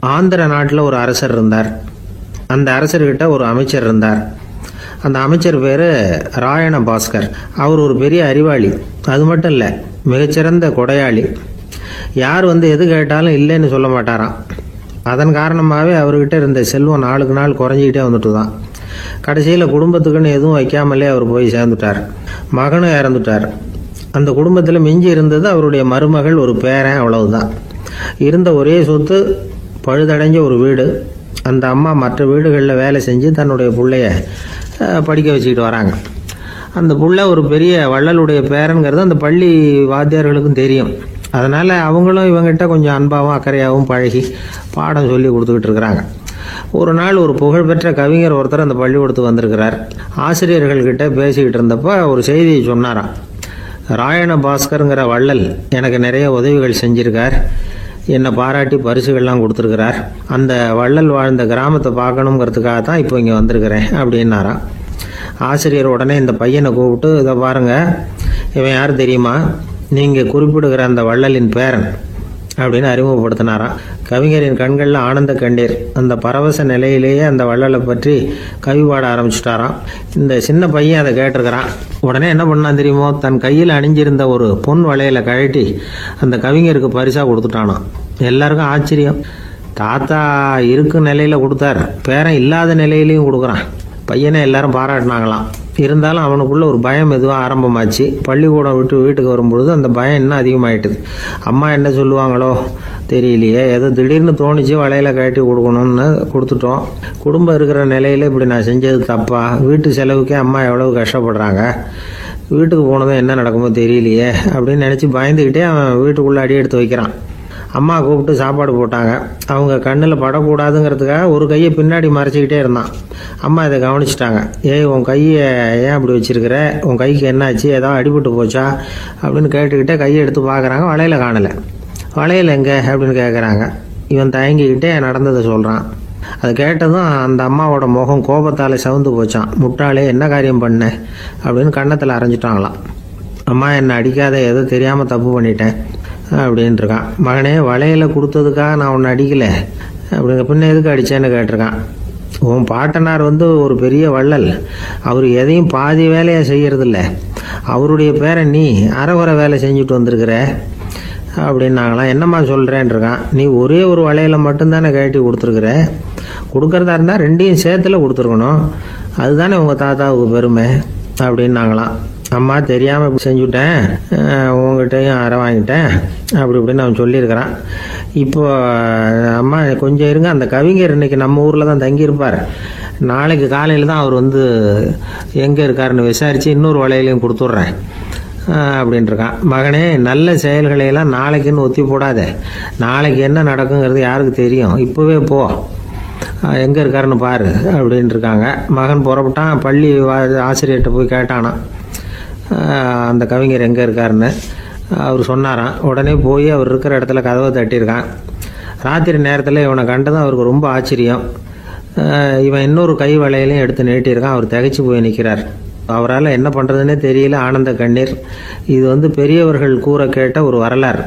ஆந்திர நாட்டில் ஒரு அரசர் இருந்தார். அந்த அரசர்கிட்ட ஒரு அமைச்சர் இருந்தார். அந்த அமைச்சர் பேர் ராயண பாஸ்கர். அவர் ஒரு பெரிய அறிவாளி. அது மட்டும் இல்லை, மிகச்சிறந்த கொடையாளி. யார் எது கேட்டாலும் இல்லைன்னு சொல்ல மாட்டாராம். அதன் காரணமாகவே அவர்கிட்ட இருந்த செல்வம் நாளுக்கு நாள் குறைஞ்சிக்கிட்டே வந்துட்டு தான். கடைசியில் குடும்பத்துக்குன்னு எதுவும் வைக்காமலே அவர் போய் சேர்ந்துட்டார். மகனும் இறந்துட்டார். அந்த குடும்பத்தில் மிஞ்சி இருந்தது அவருடைய மருமகள், ஒரு பேரன், அவ்வளவுதான். இருந்த ஒரே சொத்து பழுதடைஞ்ச ஒரு வீடு. அந்த அம்மா மற்ற வீடுகளில் வேலை செஞ்சு தன்னுடைய பிள்ளைய படிக்க வச்சுக்கிட்டு வராங்க. அந்த புள்ள ஒரு பெரிய வள்ளலுடைய பேரன்கிறது அந்த பள்ளி வாத்தியார்களுக்கும் தெரியும். அதனால் அவங்களும் இவங்ககிட்ட கொஞ்சம் அன்பாகவும் அக்கறையாகவும் பழகி பாடம் சொல்லி கொடுத்துக்கிட்டு இருக்கிறாங்க. ஒரு நாள் ஒரு புகழ்பெற்ற கவிஞர் ஒருத்தர் அந்த பள்ளிக்கூடத்துக்கு வந்திருக்கிறார். ஆசிரியர்கள்கிட்ட பேசிக்கிட்டு இருந்தப்போ ஒரு செய்தியை சொன்னாராம். ராயண பாஸ்கருங்கிற வள்ளல் எனக்கு நிறைய உதவிகள் செஞ்சிருக்கார், என்னை பாராட்டி பரிசுகள்லாம் கொடுத்துருக்கிறார். அந்த வள்ளல் வாழ்ந்த கிராமத்தை பார்க்கணுங்கிறதுக்காக தான் இப்போ இங்கே வந்திருக்கிறேன் அப்படின்னாராம். ஆசிரியர் உடனே இந்த பையனை கூப்பிட்டு, இதை பாருங்க, இவன் யார் தெரியுமா, நீங்கள் குறிப்பிடுகிற அந்த வள்ளலின் பேரன் அப்படின்னு அறிமுகப்படுத்தினாராம். கவிஞரின் கண்களில் ஆனந்த கண்ணீர். அந்த பரவச நிலையிலேயே அந்த வள்ளலை பற்றி கவி பாட ஆரம்பிச்சுட்டாராம். இந்த சின்ன பையன் அதை கேட்டிருக்கிறான். உடனே என்ன பண்ணான் தெரியுமோ, தன் கையில் அணிஞ்சிருந்த ஒரு பொன் வளையலை கழட்டி அந்த கவிஞருக்கு பரிசாக கொடுத்துட்டானாம். எல்லாருக்கும் ஆச்சரியம். தாத்தா இருக்கும் நிலையில் கொடுத்தார், பேரன் இல்லாத நிலையிலையும் கொடுக்குறான். பையனை எல்லாரும் பாராட்டினாங்களாம். இருந்தாலும் அவனுக்குள்ள ஒரு பயம் எதுவும் ஆரம்பமாச்சு. பள்ளிக்கூடம் விட்டு வீட்டுக்கு வரும்பொழுது அந்த பயம் இன்னும் அதிகமாயிட்டுது. அம்மா என்ன சொல்லுவாங்களோ தெரியலையே, ஏதோ திடீர்னு தோணிச்சு வளையல கட்டி கொடுக்கணும்னு கொடுத்துட்டோம். குடும்பம் இருக்கிற நிலையில இப்படி நான் செஞ்சது தப்பா, வீட்டு செலவுக்கே அம்மா எவ்வளவு கஷ்டப்படுறாங்க, வீட்டுக்கு போனதும் என்ன நடக்குமோ தெரியலையே அப்படின்னு நினச்சி பயந்துக்கிட்டே அவன் வீட்டுக்குள்ளே அடி எடுத்து வைக்கிறான். அம்மா கூப்பிட்டு சாப்பாடு போட்டாங்க. அவங்க கண்ணில் படக்கூடாதுங்கிறதுக்காக ஒரு கையை பின்னாடி மறைச்சிக்கிட்டே இருந்தான். அம்மா இதை கவனிச்சிட்டாங்க. ஏய், உன் கையை ஏன் அப்படி வச்சிருக்கிற, உன் கைக்கு என்னாச்சு, ஏதாவது அடிபட்டு போச்சா அப்படின்னு கேட்டுக்கிட்டே கையை எடுத்து பார்க்குறாங்க. வளையல காணலை. வளையல் எங்கே அப்படின்னு கேட்குறாங்க. இவன் தயங்கிக்கிட்டே நடந்ததை சொல்கிறான். அதை கேட்டதும் அந்த அம்மாவோட முகம் கோபத்தால் சவுந்து போச்சான். முட்டாளே, என்ன காரியம் பண்ண அப்படின்னு கன்னத்தில் அரைஞ்சிட்டாங்களாம். அம்மா, என்னை அடிக்காத, ஏதோ தெரியாமல் தப்பு பண்ணிட்டேன் அப்படின்ட்டு இருக்கான். மகனே, வளையல கொடுத்ததுக்காக நான் உன்னை அடிக்கலை, அப்படிங்க பின்ன எதுக்கு அடித்தேன்னு கேட்டிருக்கான். உன் பாட்டனார் ஒரு பெரிய வள்ளல், அவர் எதையும் பாதி வேலையாக செய்யறதில்ல, அவருடைய பேரை நீ அரைகுறை வேலை செஞ்சுட்டு வந்திருக்கிற அப்படின்னாங்களாம். என்னம்மா சொல்கிறேன் இருக்கான். நீ ஒரே ஒரு வளையலை மட்டும்தானே கழட்டி கொடுத்துருக்குற, கொடுக்கறதா இருந்தால் ரெண்டையும் சேர்த்துல கொடுத்துருக்கணும், அதுதானே உங்கள் தாத்தாவுக்கு பெருமை அப்படின்னாங்களாம். அம்மா, தெரியாமல் இப்படி செஞ்சுட்டேன், உங்ககிட்டையும் அரை வாங்கிட்டேன் அப்படி இப்படின்னு அவன் சொல்லியிருக்கிறான். இப்போ அம்மா கொஞ்சம் இருங்க, அந்த கவிஞர் இன்னைக்கு நம்ம ஊரில் தான் தங்கியிருப்பார், நாளைக்கு காலையில் தான் அவர் எங்கே இருக்காருன்னு விசாரித்து இன்னொரு வளையலையும் கொடுத்துட்றேன் அப்படின்ட்டுருக்கான். மகனே, நல்ல செயல்களையெல்லாம் நாளைக்குன்னு ஒத்தி போடாத, நாளைக்கு என்ன நடக்குங்கிறது யாருக்கு தெரியும், இப்போவே போ, எங்கே இருக்காருன்னு பாரு அப்படின்ட்டு இருக்காங்க. மகன் புறப்பட்டான். பள்ளி ஆசிரியர்கிட்ட போய் கேட்டானான் அந்த கவிஞர் எங்கே இருக்காருன்னு. அவர் சொன்னாராம். உடனே போய் அவர் இருக்கிற இடத்துல கதவை தட்டியிருக்கான். ராத்திரி நேரத்தில் இவனை கண்டதும் அவருக்கு ரொம்ப ஆச்சரியம். இவன் இன்னொரு கை வளையலையும் எடுத்து நீட்டியிருக்கான். அவர் திகைச்சு போய் நிற்கிறார். அவரால் என்ன பண்ணுறதுன்னே தெரியல. ஆனந்த கண்ணீர். இது பெரியவர்கள் கூற கேட்ட ஒரு வரலாறு.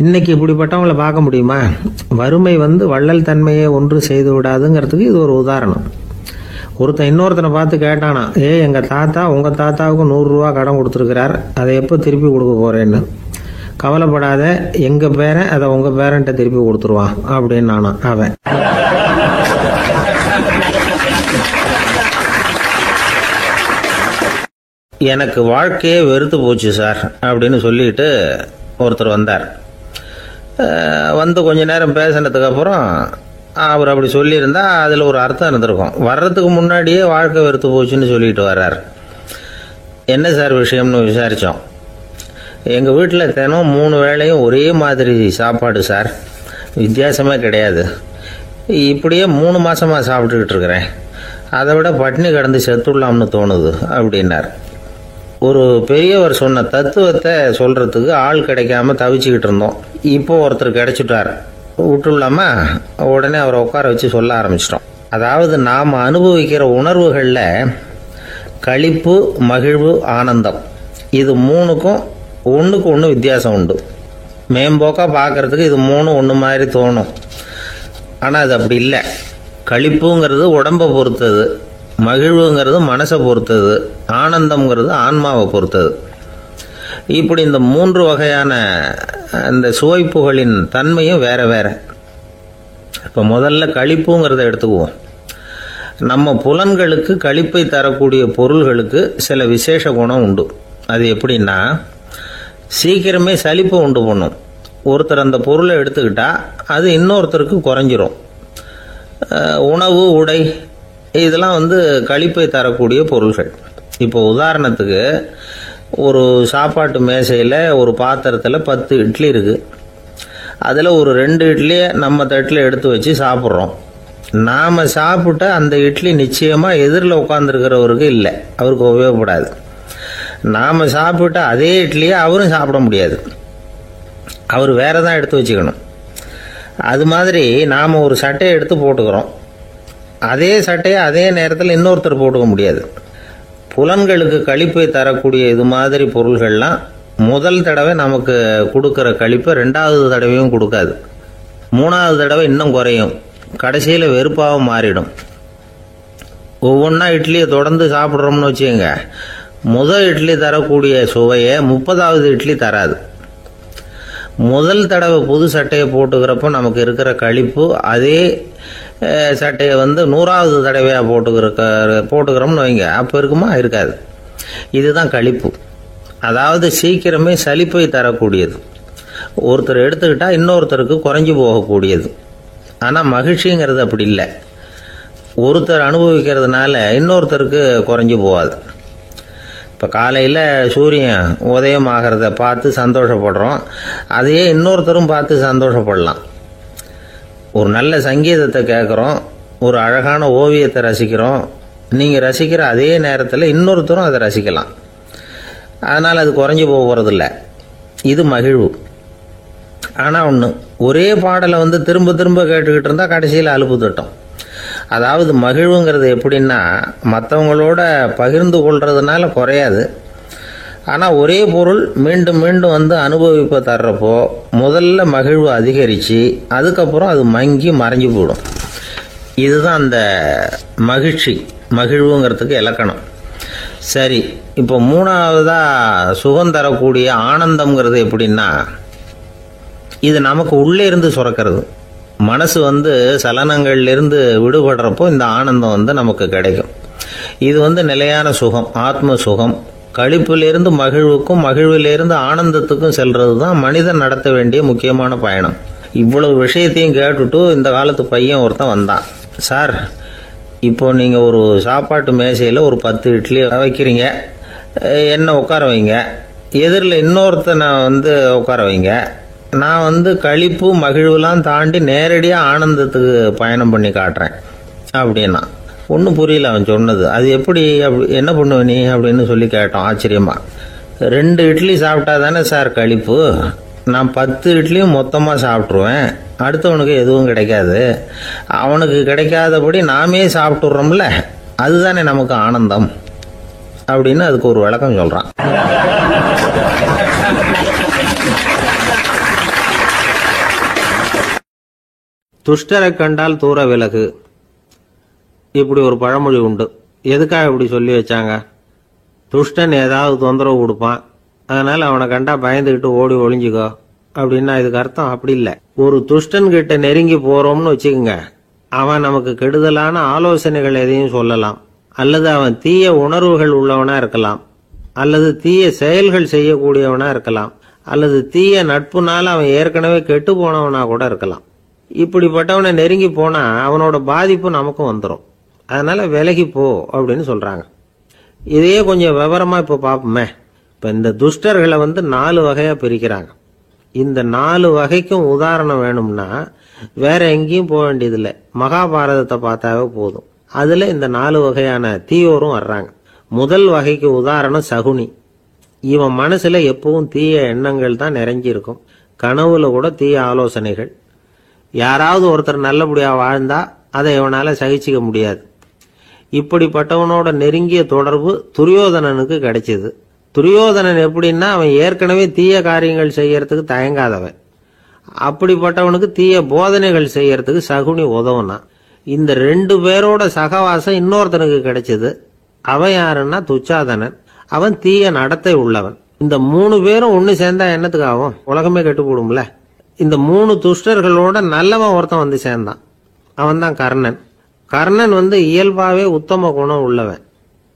இன்னைக்கு இப்படிப்பட்டவங்களை பார்க்க முடியுமா? வறுமை வள்ளல் தன்மையை ஒன்று செய்து விடாதுங்கிறதுக்கு இது ஒரு உதாரணம். ஒருத்தன் இன்னொருத்தனை பார்த்து கேட்டானா, எங்கள் தாத்தா உங்கள் தாத்தாவுக்கு 100 ரூபா கடன் கொடுத்துருக்கிறார், அதை எப்போ திருப்பி கொடுக்க போகிறேன்னு. கவலைப்படாத, எங்கள் பேரன் அதை உங்கள் பேரன்ட்ட திருப்பி கொடுத்துருவான் அப்படின்னு நானா அவன். எனக்கு வாழ்க்கையே வெறுத்து போச்சு சார் அப்படின்னு சொல்லிட்டு ஒருத்தர் வந்தார். கொஞ்ச நேரம் பேசினதுக்கு அப்புறம் அவர் அப்படி சொல்லியிருந்தா அதில் ஒரு அர்த்தம் இருந்திருக்கும். வர்றதுக்கு முன்னாடியே வாழ்க்கை வெறுத்து போச்சுன்னு சொல்லிட்டு வர்றார். என்ன சார் விஷயம்னு விசாரித்தோம். எங்கள் வீட்டில் தினம் 3 வேளையும் ஒரே மாதிரி சாப்பாடு சார், வித்தியாசமே கிடையாது. இப்படியே 3 மாதமாக சாப்பிட்டுக்கிட்டு இருக்கிறேன், அதை விட பட்டினி கிடந்து செத்துடலாம்னு தோணுது அப்படின்னார். ஒரு பெரியவர் சொன்ன தத்துவத்தை சொல்கிறதுக்கு ஆள் கிடைக்காம தவிச்சுக்கிட்டு இருந்தோம். இப்போ ஒருத்தர் கிடைச்சிட்டார், விட்டுலாமா? உடனே அவரை உட்கார வச்சு சொல்ல ஆரம்பிச்சிட்டோம். அதாவது நாம் அனுபவிக்கிற உணர்வுகளில் களிப்பு, மகிழ்வு, ஆனந்தம், இது 3க்கும் ஒன்றுக்கு ஒன்று வித்தியாசம் உண்டு. மேம்போக்காக பார்க்கறதுக்கு இது 3 ஒன்று மாதிரி தோணும். ஆனால் அது அப்படி இல்லை. களிப்புங்கிறது உடம்பை பொறுத்தது, மகிழ்வுங்கிறது மனசை பொறுத்தது, ஆனந்தம்ங்கிறது ஆன்மாவை பொறுத்தது. இப்படி இந்த 3 வகையான அந்த சுவைப்புகளின் தன்மையும் வேற வேற. இப்போ முதல்ல களிப்புங்கிறத எடுத்துக்குவோம். நம்ம புலன்களுக்கு களிப்பை தரக்கூடிய பொருள்களுக்கு சில விசேஷ குணம் உண்டு. அது எப்படின்னா, சீக்கிரமே சலிப்பை உண்டு பண்ணும். ஒருத்தர் அந்த பொருளை எடுத்துக்கிட்டா அது இன்னொருத்தருக்கு குறைஞ்சிரும். உணவு, உடை இதெல்லாம் களிப்பை தரக்கூடிய பொருள்கள். இப்போ உதாரணத்துக்கு, ஒரு சாப்பாட்டு மேசையில் ஒரு பாத்திரத்தில் 10 இட்லி இருக்குது. அதில் ஒரு 2 இட்லியை நம்ம தட்டில் எடுத்து வச்சு சாப்பிட்றோம். நாம் சாப்பிட்ட அந்த இட்லி நிச்சயமாக எதிரில் உட்காந்துருக்கிறவருக்கு இல்லை, அவருக்கு உபயோகப்படாது. நாம் சாப்பிட்ட அதே இட்லியை அவரும் சாப்பிட முடியாது, அவர் வேற தான் எடுத்து வச்சுக்கணும். அது மாதிரி நாம் ஒரு சட்டையை எடுத்து போட்டுக்கிறோம், அதே சட்டையை அதே நேரத்தில் இன்னொருத்தர் போட்டுக்க முடியாது. புலன்களுக்கு களிப்பை தரக்கூடிய இது மாதிரி பொருள்கள்லாம் முதல் தடவை நமக்கு கொடுக்குற களிப்பை 2வது தடவையும் கொடுக்காது. 3வது தடவை இன்னும் குறையும், கடைசியில் வெறுப்பாக மாறிடும். ஒவ்வொன்றா இட்லியை தொடர்ந்து சாப்பிட்றோம்னு வச்சுக்கோங்க, முதல் இட்லி தரக்கூடிய சுவையை 30வது இட்லி தராது. முதல் தடவை புது சட்டையை போட்டுக்கிறப்போ நமக்கு இருக்கிற களிப்பு அதே சட்டையை 100வது தடவையாக போட்டுக்கிறோம்னு வைங்க, அப்போ இருக்குமா? இருக்காது. இதுதான் களிப்பு. அதாவது சீக்கிரமே சலிப்பை தரக்கூடியது. ஒருத்தர் எடுத்துக்கிட்டால் இன்னொருத்தருக்கு குறைஞ்சி போகக்கூடியது. ஆனால் மகிழ்ச்சிங்கிறது அப்படி இல்லை. ஒருத்தர் அனுபவிக்கிறதுனால இன்னொருத்தருக்கு குறைஞ்சி போகாது. இப்போ காலையில் சூரியன் உதயம் ஆகிறத பார்த்து சந்தோஷப்படுறோம், அதையே இன்னொருத்தரும் பார்த்து சந்தோஷப்படலாம். ஒரு நல்ல சங்கீதத்தை கேட்குறோம், ஒரு அழகான ஓவியத்தை ரசிக்கிறோம், நீங்கள் ரசிக்கிற அதே நேரத்தில் இன்னொருத்தரும் அதை ரசிக்கலாம். அதனால் அது குறைஞ்சி போகிறதில்ல. இது மகிழ்வு. ஆனால் ஒன்று, ஒரே பாடலை திரும்ப திரும்ப கேட்டுக்கிட்டு இருந்தால் கடைசியில் அலுப்பு தட்டும். அதாவது மகிழ்வுங்கிறது எப்படின்னா, மற்றவங்களோட பகிர்ந்து கொள்றதுனால குறையாது. ஆனால் ஒரே பொருள் மீண்டும் மீண்டும் அனுபவிப்பை தர்றப்போ முதல்ல மகிழ்வு அதிகரித்து அதுக்கப்புறம் அது மங்கி மறைஞ்சு போயிடும். இதுதான் அந்த மகிழ்வுங்கிறதுக்கு இலக்கணம். சரி, இப்போ 3வதாக சுகம் தரக்கூடிய ஆனந்தம்ங்கிறது எப்படின்னா, இது நமக்கு உள்ளே இருந்து சுரக்கிறது. மனசு சலனங்கள்லேருந்து விடுபடுறப்போ இந்த ஆனந்தம் நமக்கு கிடைக்கும். இது நிலையான சுகம், ஆத்ம சுகம். களிப்பிலிருந்து மகிழ்வுக்கும், மகிழ்விலிருந்து ஆனந்தத்துக்கும் செல்றது தான் மனிதன் நடத்த வேண்டிய முக்கியமான பயணம். இவ்வளவு விஷயத்தையும் கேட்டுட்டு இந்த காலத்து பையன் ஒருத்தன் வந்தான். சார், இப்போ நீங்கள் ஒரு சாப்பாட்டு மேசையில் ஒரு 10 இட்லி வைக்கிறீங்க, என்ன உட்கார வைங்க, எதிரில் இன்னொருத்தனை உட்கார வைங்க, நான் களிப்பு மகிழ்வுலாம் தாண்டி நேரடியாக ஆனந்தத்துக்கு பயணம் பண்ணி காட்டுறேன் அப்படின்னா. ஒன்றும் புரியல அவன் சொன்னது. அது எப்படி, என்ன பண்ணுவ நீ அப்படின்னு சொல்லி கேட்டோம் ஆச்சரியமா. 2 இட்லி சாப்பிட்டா தானே சார் களிப்பு, நான் 10 இட்லியும் மொத்தமாக சாப்பிட்ருவேன், அடுத்தவனுக்கு எதுவும் கிடைக்காது, அவனுக்கு கிடைக்காதபடி நாமே சாப்பிட்டுறோம்ல, அதுதானே நமக்கு ஆனந்தம் அப்படின்னு அதுக்கு ஒரு விளக்கம் சொல்கிறான். துஷ்டரை கண்டால் தூர விலகு, இப்படி ஒரு பழமொழி உண்டு. எதுக்காக இப்படி சொல்லி வச்சாங்க? துஷ்டன் ஏதாவது தொந்தரவு கொடுப்பான், அதனால அவனை கண்டா பயந்துக்கிட்டு ஓடி ஒளிஞ்சுக்கோ அப்படின்னா இதுக்கு அர்த்தம் அப்படி இல்லை. ஒரு துஷ்டன் கிட்ட நெருங்கி போறோம்னு வச்சுக்கோங்க, அவன் நமக்கு கெடுதலான ஆலோசனைகள் எதையும் சொல்லலாம், அல்லது அவன் தீய உணர்வுகள் உள்ளவனா இருக்கலாம், அல்லது தீய செயல்கள் செய்யக்கூடியவனா இருக்கலாம், அல்லது தீய நட்புனால அவன் ஏற்கனவே கெட்டு போனவனா கூட இருக்கலாம். இப்படிப்பட்டவனை நெருங்கி போனா அவனோட பாதிப்பு நமக்கும் வந்துடும். அதனால விலகி போ அப்படின்னு சொல்றாங்க. இதையே கொஞ்சம் விவரமா இப்ப பாப்போமே. இப்ப இந்த துஷ்டர்களை 4 வகையா பிரிக்கிறாங்க. இந்த 4 வகைக்கும் உதாரணம் வேணும்னா வேற எங்கேயும் போக வேண்டியதில்லை, மகாபாரதத்தை பார்த்தாவே போதும். அதுல இந்த 4 வகையான தீயோரும் வர்றாங்க. முதல் வகைக்கு உதாரணம் சகுனி. இவன் மனசுல எப்பவும் தீய எண்ணங்கள் தான் நிறைஞ்சிருக்கும், கனவுல கூட தீய ஆலோசனைகள். யாராவது ஒருத்தர் நல்லபடியா வாழ்ந்தா அதை இவனால சகிச்சிக்க முடியாது. இப்படிப்பட்டவனோட நெருங்கிய தொடர்பு துரியோதனனுக்கு கிடைச்சது. துரியோதனன் எப்படின்னா, அவன் ஏற்கனவே தீய காரியங்கள் செய்யறதுக்கு தயங்காதவன். அப்படிப்பட்டவனுக்கு தீய போதனைகள் செய்யறதுக்கு சகுனி உதவுனா. இந்த 2 பேரோட சகவாசம் இன்னொருத்தனுக்கு கிடைச்சது. அவன் யாருன்னா துச்சாதனன். அவன் தீய நடத்தை உள்ளவன். இந்த 3 பேரும் ஒண்ணு சேர்ந்தா என்னத்துக்கு ஆகும்? உலகமே கெட்டு போடும்ல. இந்த 3 துஷ்டர்களோட நல்லவன் ஒருத்தன் வந்து சேர்ந்தான். அவன் தான் கர்ணன். கர்ணன் இயல்பாவே உத்தம குணம் உள்ளவன்.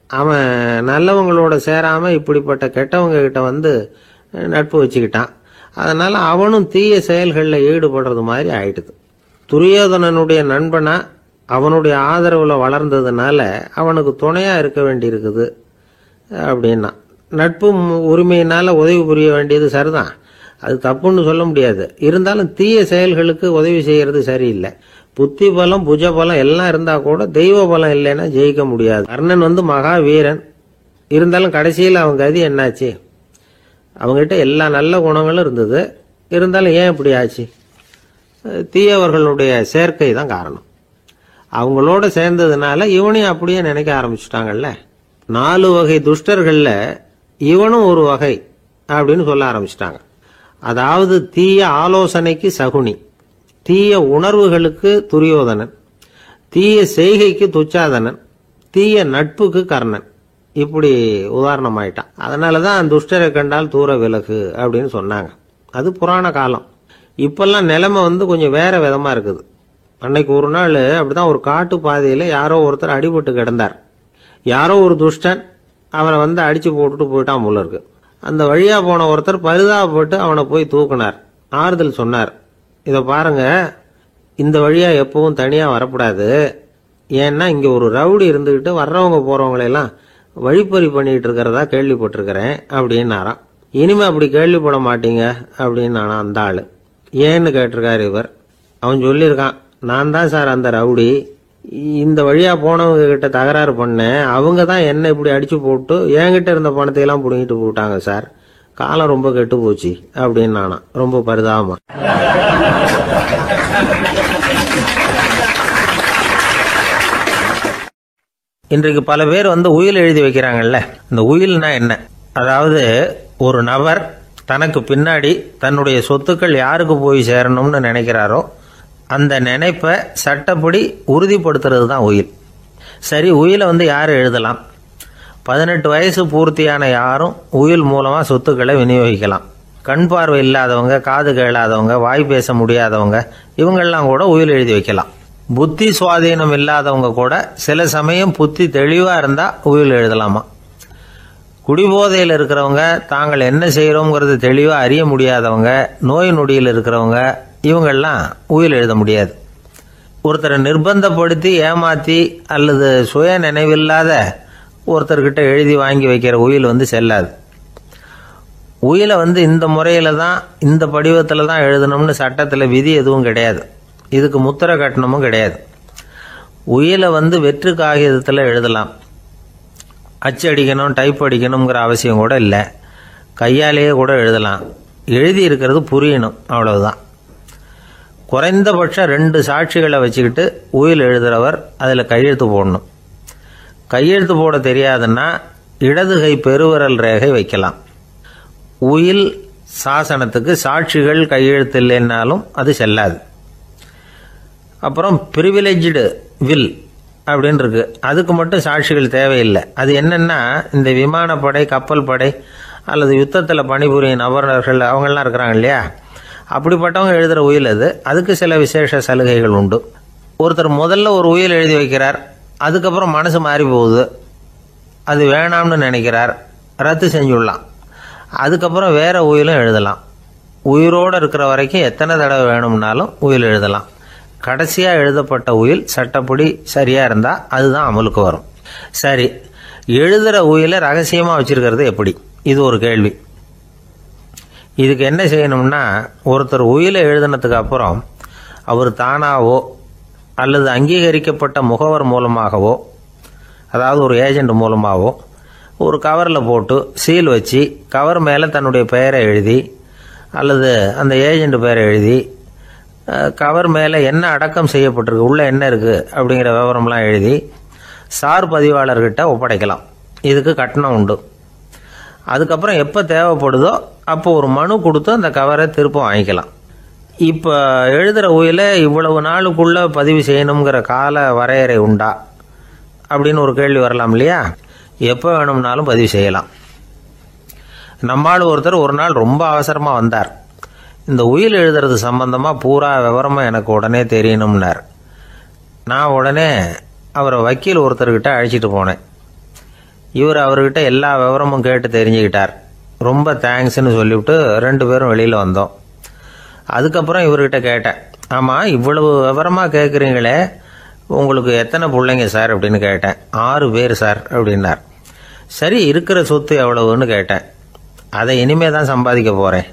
அவன் நல்லவங்களோட சேராம இப்படிப்பட்ட கெட்டவங்க கிட்ட நட்பு வச்சுக்கிட்டான். அதனால அவனும் தீய செயல்களில் ஈடுபடுறது மாதிரி ஆயிடுது. துரியோதனனுடைய நண்பனா அவனுடைய ஆதரவுல வளர்ந்ததுனால அவனுக்கு துணையா இருக்க வேண்டி இருக்குது அப்படின்னா. நட்பு உரிமையினால உதவி புரிய வேண்டியது சரிதான், அது தப்புன்னு சொல்ல முடியாது. இருந்தாலும் தீய செயல்களுக்கு உதவி செய்யறது சரியில்லை. புத்தி பலம் புஜ பலம் எல்லாம் இருந்தா கூட தெய்வ பலம் இல்லைன்னா ஜெயிக்க முடியாது. கர்ணன் மகா வீரன். இருந்தாலும் கடைசியில் அவன் கதி என்னாச்சு? அவங்ககிட்ட எல்லா நல்ல குணங்களும் இருந்தது. இருந்தாலும் ஏன் இப்படி ஆச்சு? தீயவர்களுடைய சேர்க்கை தான் காரணம். அவங்களோட சேர்ந்ததுனால இவனையும் அப்படியே நினைக்க ஆரம்பிச்சுட்டாங்கல்ல. 4 வகை துஷ்டர்கள்ல இவனும் ஒரு வகை அப்படின்னு சொல்ல ஆரம்பிச்சிட்டாங்க. அதாவது தீய ஆலோசனைக்கு சகுனி, தீய உணர்வுகளுக்கு துரியோதனன், தீய செய்கைக்கு துச்சாதனன், தீய நட்புக்கு கர்ணன். இப்படி உதாரணமாயிட்டான். அதனாலதான் துஷ்டரை கண்டால் தூர விலகு அப்படின்னு சொன்னாங்க. அது புராண காலம். இப்பெல்லாம் நிலைமை கொஞ்சம் வேற விதமா இருக்குது. அன்னைக்கு ஒரு நாள் அப்படிதான் ஒரு காட்டு பாதையில யாரோ ஒருத்தர் அடிபட்டு கிடந்தார். யாரோ ஒரு துஷ்டன் அவனை அடிச்சு போட்டுட்டு போயிட்டான் போல இருக்கு. அந்த வழியா போன ஒருத்தர் பரிதாபப்பட்டு அவனை போய் தூக்குனார். ஆறுதல் சொன்னார், இத பாருங்க, இந்த வழியா எப்பவும் தனியா வரக்கூடாது. ஏன்னா இங்க ஒரு ரவுடி இருந்துகிட்டு வர்றவங்க போறவங்களெல்லாம் வழிப்பறி பண்ணிட்டு இருக்கிறதா கேள்விப்பட்டிருக்கிறேன் அப்படின்னாராம். இனிமே அப்படி கேள்விப்பட மாட்டீங்க அப்படின்னு அந்த ஆளு. ஏன்னு கேட்டிருக்காரு இவர். அவன் சொல்லியிருக்கான், நான் தான் சார் அந்த ரவுடி. இந்த வழியா போனவங்க கிட்ட தகராறு பண்ணேன். அவங்க தான் என்ன இப்படி அடிச்சு போட்டு என்கிட்ட இருந்த பணத்தை எல்லாம் புடுங்கிட்டு போட்டாங்க சார். காலம் ரொம்ப கெட்டு போச்சு அப்படின்னு நானா ரொம்ப பரிதாபமா. இன்றைக்கு பல பேர் உயில் எழுதி வைக்கிறாங்கல்ல. இந்த உயில்னா என்ன? அதாவது ஒரு நபர் தனக்கு பின்னாடி தன்னுடைய சொத்துக்கள் யாருக்கு போய் சேரணும்னு நினைக்கிறாரோ அந்த நினைப்பை சட்டப்படி உறுதிப்படுத்துறது தான் உயில். சரி, உயிலை யார் எழுதலாம்? 18 வயசு பூர்த்தியான யாரும் உயில் மூலமா சொத்துக்களை விநியோகிக்கலாம். கண் பார்வை இல்லாதவங்க, காது கேளாதவங்க, வாய் பேச முடியாதவங்க, இவங்கெல்லாம் கூட உயில் எழுதி வைக்கலாம். புத்தி சுவாதீனம் இல்லாதவங்க கூட சில சமயம் புத்தி தெளிவா இருந்தா உயில் எழுதலாமா. குடிபோதையில் இருக்கிறவங்க, தாங்கள் என்ன செய்யறோங்கிறது தெளிவா அறிய முடியாதவங்க, நோய் நொடியில் இருக்கிறவங்க, இவங்கெல்லாம் உயில் எழுத முடியாது. ஒருத்தரை நிர்பந்தப்படுத்தி ஏமாத்தி அல்லது சுய நினைவில்லாத ஒருத்தர்கிட்ட எழுதி வாங்கி வைக்கிற உயில் செல்லாது. உயிலை இந்த முறையில தான், இந்த படிவத்தில் தான் எழுதணும்னு சட்டத்தில் விதி எதுவும் கிடையாது. இதுக்கு முத்திரை கட்டணமும் கிடையாது. உயிலை வெற்று காகிதத்தில் எழுதலாம். அச்சு அடிக்கணும், டைப் அடிக்கணுங்கிற அவசியம் கூட இல்லை. கையாலேயே கூட எழுதலாம். எழுதி இருக்கிறது புரியணும், அவ்வளவுதான். குறைந்தபட்சம் 2 சாட்சிகளை வச்சுக்கிட்டு உயில் எழுதுறவர் அதில் கையெழுத்து போடணும். கையெழுத்து போட தெரியாதுன்னா இடது கை பெருவிரல் ரேகை வைக்கலாம். உயில் சாசனத்துக்கு சாட்சிகள் கையெழுத்து இல்லைன்னாலும் அது செல்லாது. அப்புறம் பிரிவிலேஜ்டு வில் அப்படின்னு இருக்கு. அதுக்கு மட்டும் சாட்சிகள் தேவையில்லை. அது என்னன்னா, இந்த விமானப்படை, கப்பல் படை அல்லது யுத்தத்தில் பணிபுரியும் நபர்கள் அவங்கெல்லாம் இருக்கிறாங்க இல்லையா, அப்படிப்பட்டவங்க எழுதுகிற உயில் அது. அதுக்கு சில விசேஷ சலுகைகள் உண்டு. ஒருத்தர் முதல்ல ஒரு உயில் எழுதி வைக்கிறார், அதுக்கப்புறம் மனசு மாறி போகுது, அது வேணாம்னு நினைக்கிறார், ரத்து செஞ்சுடலாம். அதுக்கப்புறம் வேற உயிலும் எழுதலாம். உயிரோடு இருக்கிற வரைக்கும் எத்தனை தடவை வேணும்னாலும் உயில் எழுதலாம். கடைசியா எழுதப்பட்ட உயில் சட்டப்படி சரியா இருந்தா அதுதான் அமலுக்கு வரும். சரி, எழுதுற உயிலை ரகசியமா வச்சிருக்கிறது எப்படி? இது ஒரு கேள்வி. இதுக்கு என்ன செய்யணும்னா, ஒருத்தர் உயிலை எழுதினதுக்கு அப்புறம் அவர் தானாவோ அல்லது அங்கீகரிக்கப்பட்ட முகவர் மூலமாகவோ, அதாவது ஒரு ஏஜென்ட் மூலமாகவோ, ஒரு கவரில் போட்டு சீல் வச்சு கவர் மேலே தன்னுடைய பெயரை எழுதி அல்லது அந்த ஏஜென்ட் பெயரை எழுதி கவர் மேலே என்ன அடக்கம் செய்யப்பட்டிருக்கு, உள்ள என்ன இருக்கு அப்படிங்கிற விவரம்லாம் எழுதி சார் பதிவாளர்கிட்ட ஒப்படைக்கலாம். இதுக்கு கட்டணம் உண்டு. அதுக்கப்புறம் எப்போ தேவைப்படுதோ அப்போ ஒரு மனு கொடுத்து அந்த கவரை திருப்ப வாங்கிக்கலாம். இப்போ எழுதுகிற உயிலை இவ்வளவு நாளுக்குள்ளே பதிவு செய்யணுங்கிற கால வரையறை உண்டா அப்படின்னு ஒரு கேள்வி வரலாம் இல்லையா? எப்போ வேணும்னாலும் பதிவு செய்யலாம். நம்மால் ஒருத்தர் ஒரு நாள் ரொம்ப அவசரமாக வந்தார். இந்த உயில் எழுதுறது சம்பந்தமாக பூரா விவரமாக எனக்கு உடனே தெரியணும்னார். நான் உடனே அவரை வக்கீல் ஒருத்தர்கிட்ட அழைச்சிட்டு போனேன். அவர்கிட்ட எல்லா விவரமும் கேட்டு தெரிஞ்சுக்கிட்டார். ரொம்ப தேங்க்ஸ்ன்னு சொல்லிவிட்டு 2 பேரும் வெளியில் வந்தோம். அதுக்கப்புறம் இவர்கிட்ட கேட்டேன், ஆமாம் இவ்வளவு விவரமாக கேட்குறீங்களே, உங்களுக்கு எத்தனை பிள்ளைங்க சார் அப்படின்னு கேட்டேன். 6 பேர் சார் அப்படின்னார். சரி, இருக்கிற சொத்து எவ்வளவுன்னு கேட்டேன். அதை இனிமே தான் சம்பாதிக்க போகிறேன்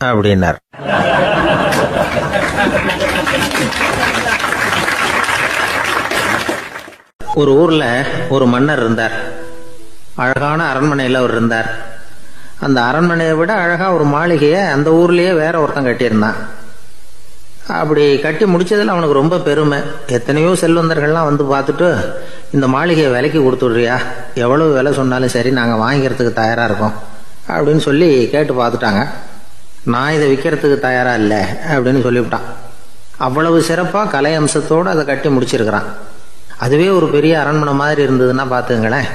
அப்படின்னார். ஒரு ஊரில் ஒரு மன்னர் இருந்தார். அழகான அரண்மனையில் அவர் இருந்தார். அந்த அரண்மனையை விட அழகாக ஒரு மாளிகையை அந்த ஊர்லேயே வேற ஒருத்தன் கட்டியிருந்தான். அப்படி கட்டி முடிச்சதில் அவனுக்கு ரொம்ப பெருமை. எத்தனையோ செல்வந்தர்கள்லாம் வந்து பார்த்துட்டு, இந்த மாளிகையை விலைக்கு கொடுத்துட்றியா, எவ்வளவு விலை சொன்னாலும் சரி நாங்கள் வாங்கிக்கிறதுக்கு தயாராக இருக்கோம் அப்படின்னு சொல்லி கேட்டு பார்த்துட்டாங்க. நான் இதை விற்கிறதுக்கு தயாராக இல்லை அப்படின்னு சொல்லிவிட்டான். அவ்வளவு சிறப்பாக கலை அம்சத்தோடு அதை கட்டி முடிச்சிருக்கிறான். அதுவே ஒரு பெரிய அரண்மனை மாதிரி இருந்ததுன்னா பார்த்துங்களேன்.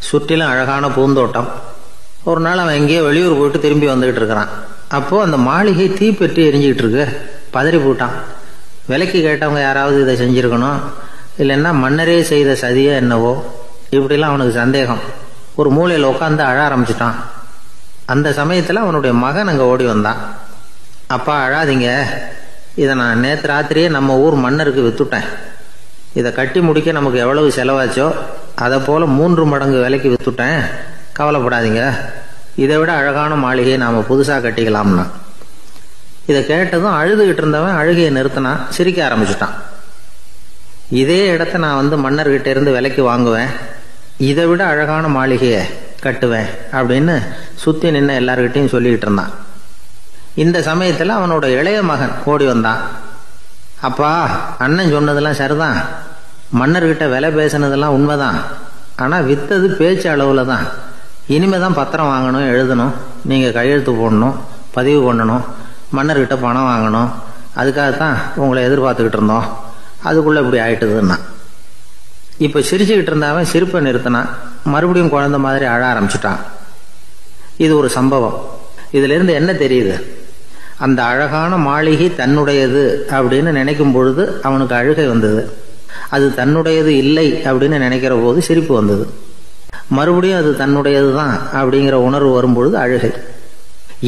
சுற்றிலும் அழகான பூந்தோட்டம். ஒரு நாள் அவன் எங்கேயோ வெளியூர் போயிட்டு திரும்பி வந்துகிட்டு இருக்கிறான். அப்போது அந்த மாளிகை தீப்பெட்டி எரிஞ்சிக்கிட்டு இருக்கு. பதறி போட்டான். விலைக்கு கேட்டவங்க யாராவது இதை செஞ்சுருக்கணும், இல்லைன்னா மன்னரே செய்த சதியோ என்னவோ, இப்படிலாம் அவனுக்கு சந்தேகம். ஒரு மூலையில் உட்காந்து அழ ஆரம்பிச்சிட்டான். அந்த சமயத்தில் அவனுடைய மகன் அங்கே ஓடி வந்தான். அப்பா அழாதீங்க, இதை நான் நேற்று ராத்திரியே நம்ம ஊர் மன்னருக்கு விற்றுட்டேன். இதை கட்டி முடிக்க நமக்கு எவ்வளவு செலவாச்சோ அதை போல் 3 மடங்கு விலைக்கு விற்றுட்டேன். கவலைப்படாதீங்க, இதை விட அழகான மாளிகையை நாம் புதுசாக கட்டிக்கலாம்னா. இதை கேட்டதும் அழுதுகிட்டு இருந்தவன் அழுகையை நிறுத்தினான், சிரிக்க ஆரம்பிச்சிட்டான். இதே இடத்த நான் மன்னர்கிட்ட இருந்து விலைக்கு வாங்குவேன், இதை விட அழகான மாளிகையை கட்டுவேன் அப்படின்னு சுற்றி நின்று எல்லார்கிட்டையும் சொல்லிக்கிட்டு இருந்தான். இந்த சமயத்தில் அவனோட இளைய மகன் ஓடி வந்தான். அப்பா, அண்ணன் சொன்னதெல்லாம் சரிதான், மன்னர்கிட்ட விலை பேசினதெல்லாம் உண்மைதான், ஆனால் விற்றது பேச்சு அளவில் தான். இனிமே தான் பத்திரம் வாங்கணும், எழுதணும், நீங்கள் கையெழுத்து போடணும், பதிவு பண்ணணும், மன்னர்கிட்ட பணம் வாங்கணும். அதுக்காகத்தான் உங்களை எதிர்பார்த்துக்கிட்டு இருந்தோம். அதுக்குள்ளே இப்படி ஆயிட்டுதுன்னா. இப்போ சிரிச்சுக்கிட்டு இருந்தாவன் சிரிப்பை நிறுத்தினான். மறுபடியும் குழந்தை மாதிரி அழ ஆரம்பிச்சிட்டான். இது ஒரு சம்பவம். இதிலிருந்து என்ன தெரியுது? அந்த அழகான மாளிகை தன்னுடையது அப்படின்னு நினைக்கும் பொழுது அவனுக்கு அழுகை வந்தது. அது தன்னுடையது இல்லை அப்படின்னு நினைக்கிற போது சிரிப்பு வந்தது. மறுபடியும் அது தன்னுடையது தான் அப்படிங்கிற உணர்வு வரும்பொழுது அழுகை.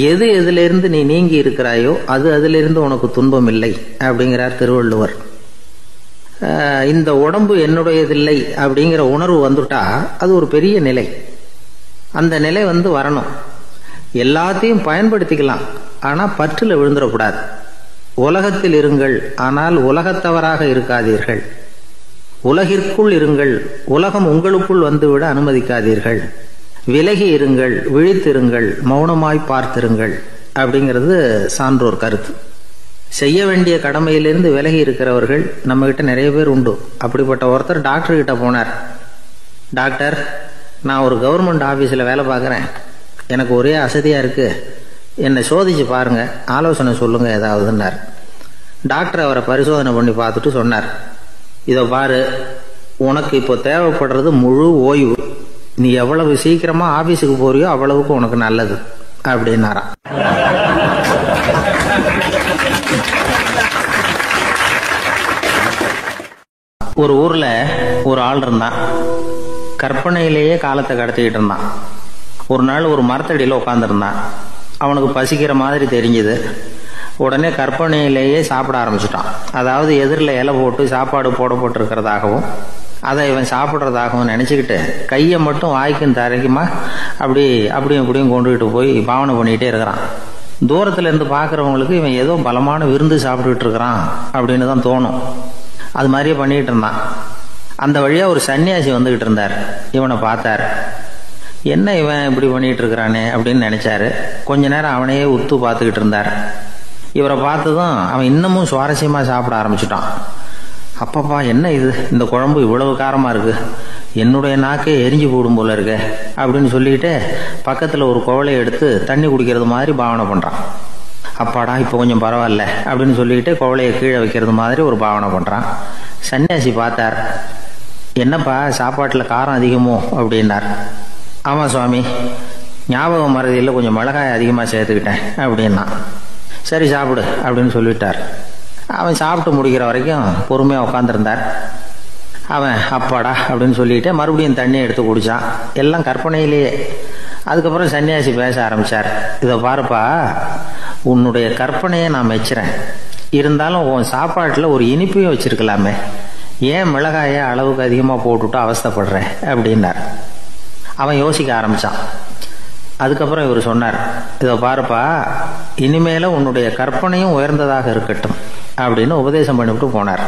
எது எதிலிருந்து நீ நீங்கி இருக்கிறாயோ அது அதிலிருந்து உனக்கு துன்பம் இல்லை அப்படிங்கிறார் திருவள்ளுவர். இந்த உடம்பு என்னுடையதில்லை அப்படிங்கிற உணர்வு வந்துட்டா அது ஒரு பெரிய நிலை. அந்த நிலை வரணும். எல்லாத்தையும் பயன்படுத்திக்கலாம், ஆனால் பற்றில் விழுந்துடக்கூடாது. உலகத்தில் இருங்கள், ஆனால் உலகத்தவராக இருக்காதீர்கள். உலகிற்குள் இருங்கள், உலகம் உங்களுக்குள் வந்துவிட அனுமதிக்காதீர்கள். விலகி இருங்கள், விழித்திருங்கள், மௌனமாய் பார்த்திருங்கள் அப்படிங்கிறது சான்றோர் கருத்து. செய்ய வேண்டிய கடமையிலிருந்து விலகி இருக்கிறவர்கள் நம்ம கிட்ட நிறைய பேர் உண்டு. அப்படிப்பட்ட ஒருத்தர் டாக்டர் கிட்ட போனார். டாக்டர், நான் ஒரு கவர்மெண்ட் ஆஃபீஸில் வேலை பார்க்குறேன், எனக்கு ஒரே அசதியாக இருக்குது, என்னை சோதிச்சு பாருங்க, ஆலோசனை சொல்லுங்க ஏதாவதுன்னார். டாக்டர் அவரை பரிசோதனை பண்ணி பார்த்துட்டு சொன்னார், இதை பாரு, உனக்கு இப்போ தேவைப்படுறது முழு ஓய்வு. நீ எவ்வளவு சீக்கிரமா ஆபீஸுக்கு போறியோ அவ்வளவுக்கு உனக்கு நல்லது அப்படின்னாராம். ஒரு ஊர்ல ஒரு ஆள் இருந்தான். கற்பனையிலேயே காலத்தை கடத்திக்கிட்டு இருந்தான். ஒரு நாள் ஒரு மரத்தடியில் உட்காந்துருந்தான். அவனுக்கு பசிக்கிற மாதிரி தெரிஞ்சுது. உடனே கற்பனையிலேயே சாப்பிட ஆரம்பிச்சுட்டான். அதாவது எதிரில் இலை போட்டு சாப்பாடு போடப்பட்டிருக்கிறதாகவும் அதை இவன் சாப்பிட்றதாகவும் நினச்சிக்கிட்டு கையை மட்டும் வாய்க்கும் தரைக்குமா அப்படியும் இப்படியும் கொண்டுகிட்டு போய் பாவனை பண்ணிக்கிட்டே இருக்கிறான். தூரத்தில் இருந்து பார்க்குறவங்களுக்கு இவன் ஏதோ பலமான விருந்து சாப்பிட்டுக்கிட்டு இருக்கிறான் அப்படின்னு தான் தோணும். அது மாதிரியே பண்ணிக்கிட்டு இருந்தான். அந்த வழியாக ஒரு சன்னியாசி வந்துக்கிட்டு இருந்தார். இவனை பார்த்தார். என்ன இவன் இப்படி பண்ணிகிட்டு இருக்கிறானே அப்படின்னு நினச்சாரு. கொஞ்ச நேரம் அவனையே உத்து பார்த்துக்கிட்டு இருந்தார். இவரை பார்த்ததும் அவன் இன்னமும் சுவாரஸ்யமாக சாப்பிட ஆரம்பிச்சுட்டான். அப்பப்பா, என்ன இது, இந்த குழம்பு இவ்வளவு காரமாக இருக்கு, என்னுடைய நாக்கே எரிஞ்சு போடும் போல இருக்கு அப்படின்னு சொல்லிக்கிட்டு பக்கத்தில் ஒரு குவளையை எடுத்து தண்ணி குடிக்கிறது மாதிரி பாவனை பண்ணுறான். அப்பாடா இப்போ கொஞ்சம் பரவாயில்ல அப்படின்னு சொல்லிட்டு குவளையை கீழே வைக்கிறது மாதிரி ஒரு பாவனை பண்ணுறான். சன்னியாசி பார்த்தார். என்னப்பா சாப்பாட்டில் காரம் அதிகமோ அப்படின்னார். ஆமாம் சுவாமி, ஞாபகம் மறதியில் கொஞ்சம் மிளகாய் அதிகமாக சேர்த்துக்கிட்டேன் அப்படின்னா. சரி சாப்பிடு அப்படின்னு சொல்லிட்டார். அவன் சாப்பிட்டு முடிக்கிற வரைக்கும் பொறுமையாக உட்காந்துருந்தார். அவன் அப்பாடா அப்படின்னு சொல்லிட்டு மறுபடியும் தண்ணியை எடுத்து குடித்தான். எல்லாம் கற்பனையிலேயே. அதுக்கப்புறம் சன்னியாசி பேச ஆரம்பித்தார். இதை பாருப்பா, உன்னுடைய கற்பனையை நான் மெச்சுறேன். இருந்தாலும் உன் சாப்பாட்டில் ஒரு இனிப்பையும் வச்சிருக்கலாமே, ஏன் மிளகாயை அளவுக்கு அதிகமாக போட்டுவிட்டு அவஸ்தைப்படுறேன் அப்படின்னார். அவன் யோசிக்க ஆரம்பித்தான். அதுக்கப்புறம் இவர் சொன்னார், இதை பாருப்பா, இனிமேல உன்னுடைய கற்பனையும் உயர்ந்ததாக இருக்கட்டும் அப்படின்னு உபதேசம் பண்ணிவிட்டு போனார்.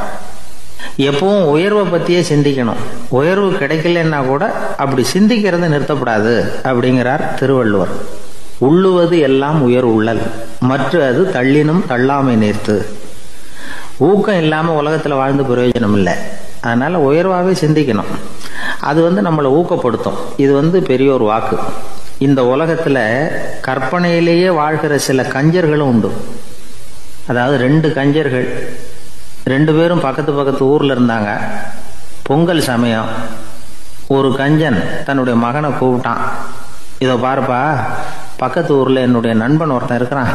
எப்பவும் உயர்வை பற்றியே சிந்திக்கணும். உயர்வு கிடைக்கலன்னா கூட அப்படி சிந்திக்கிறத நிறுத்தப்படாது அப்படிங்கிறார் திருவள்ளுவர். உள்ளுவது எல்லாம் உயர் உள்ளல், மற்ற அது தள்ளினும் தள்ளாமை நேர்த்து. ஊக்கம் இல்லாமல் உலகத்தில் வாழ்ந்து பிரயோஜனம் இல்லை. அதனால உயர்வாகவே சிந்திக்கணும். அது நம்மளை ஊக்கப்படுத்தும். இது பெரிய ஒரு வாக்கு. இந்த உலகத்தில் கற்பனையிலேயே வாழ்கிற சில கஞ்சர்களும் உண்டு. அதாவது 2 கஞ்சர்கள், 2 பேரும் பக்கத்து பக்கத்து ஊரில் இருந்தாங்க. பொங்கல் சமயம் ஒரு கஞ்சன் தன்னுடைய மகனை கூப்பிட்டான். இதை பாருப்பா, பக்கத்து ஊரில் என்னுடைய நண்பன் ஒருத்தன் இருக்கிறான்.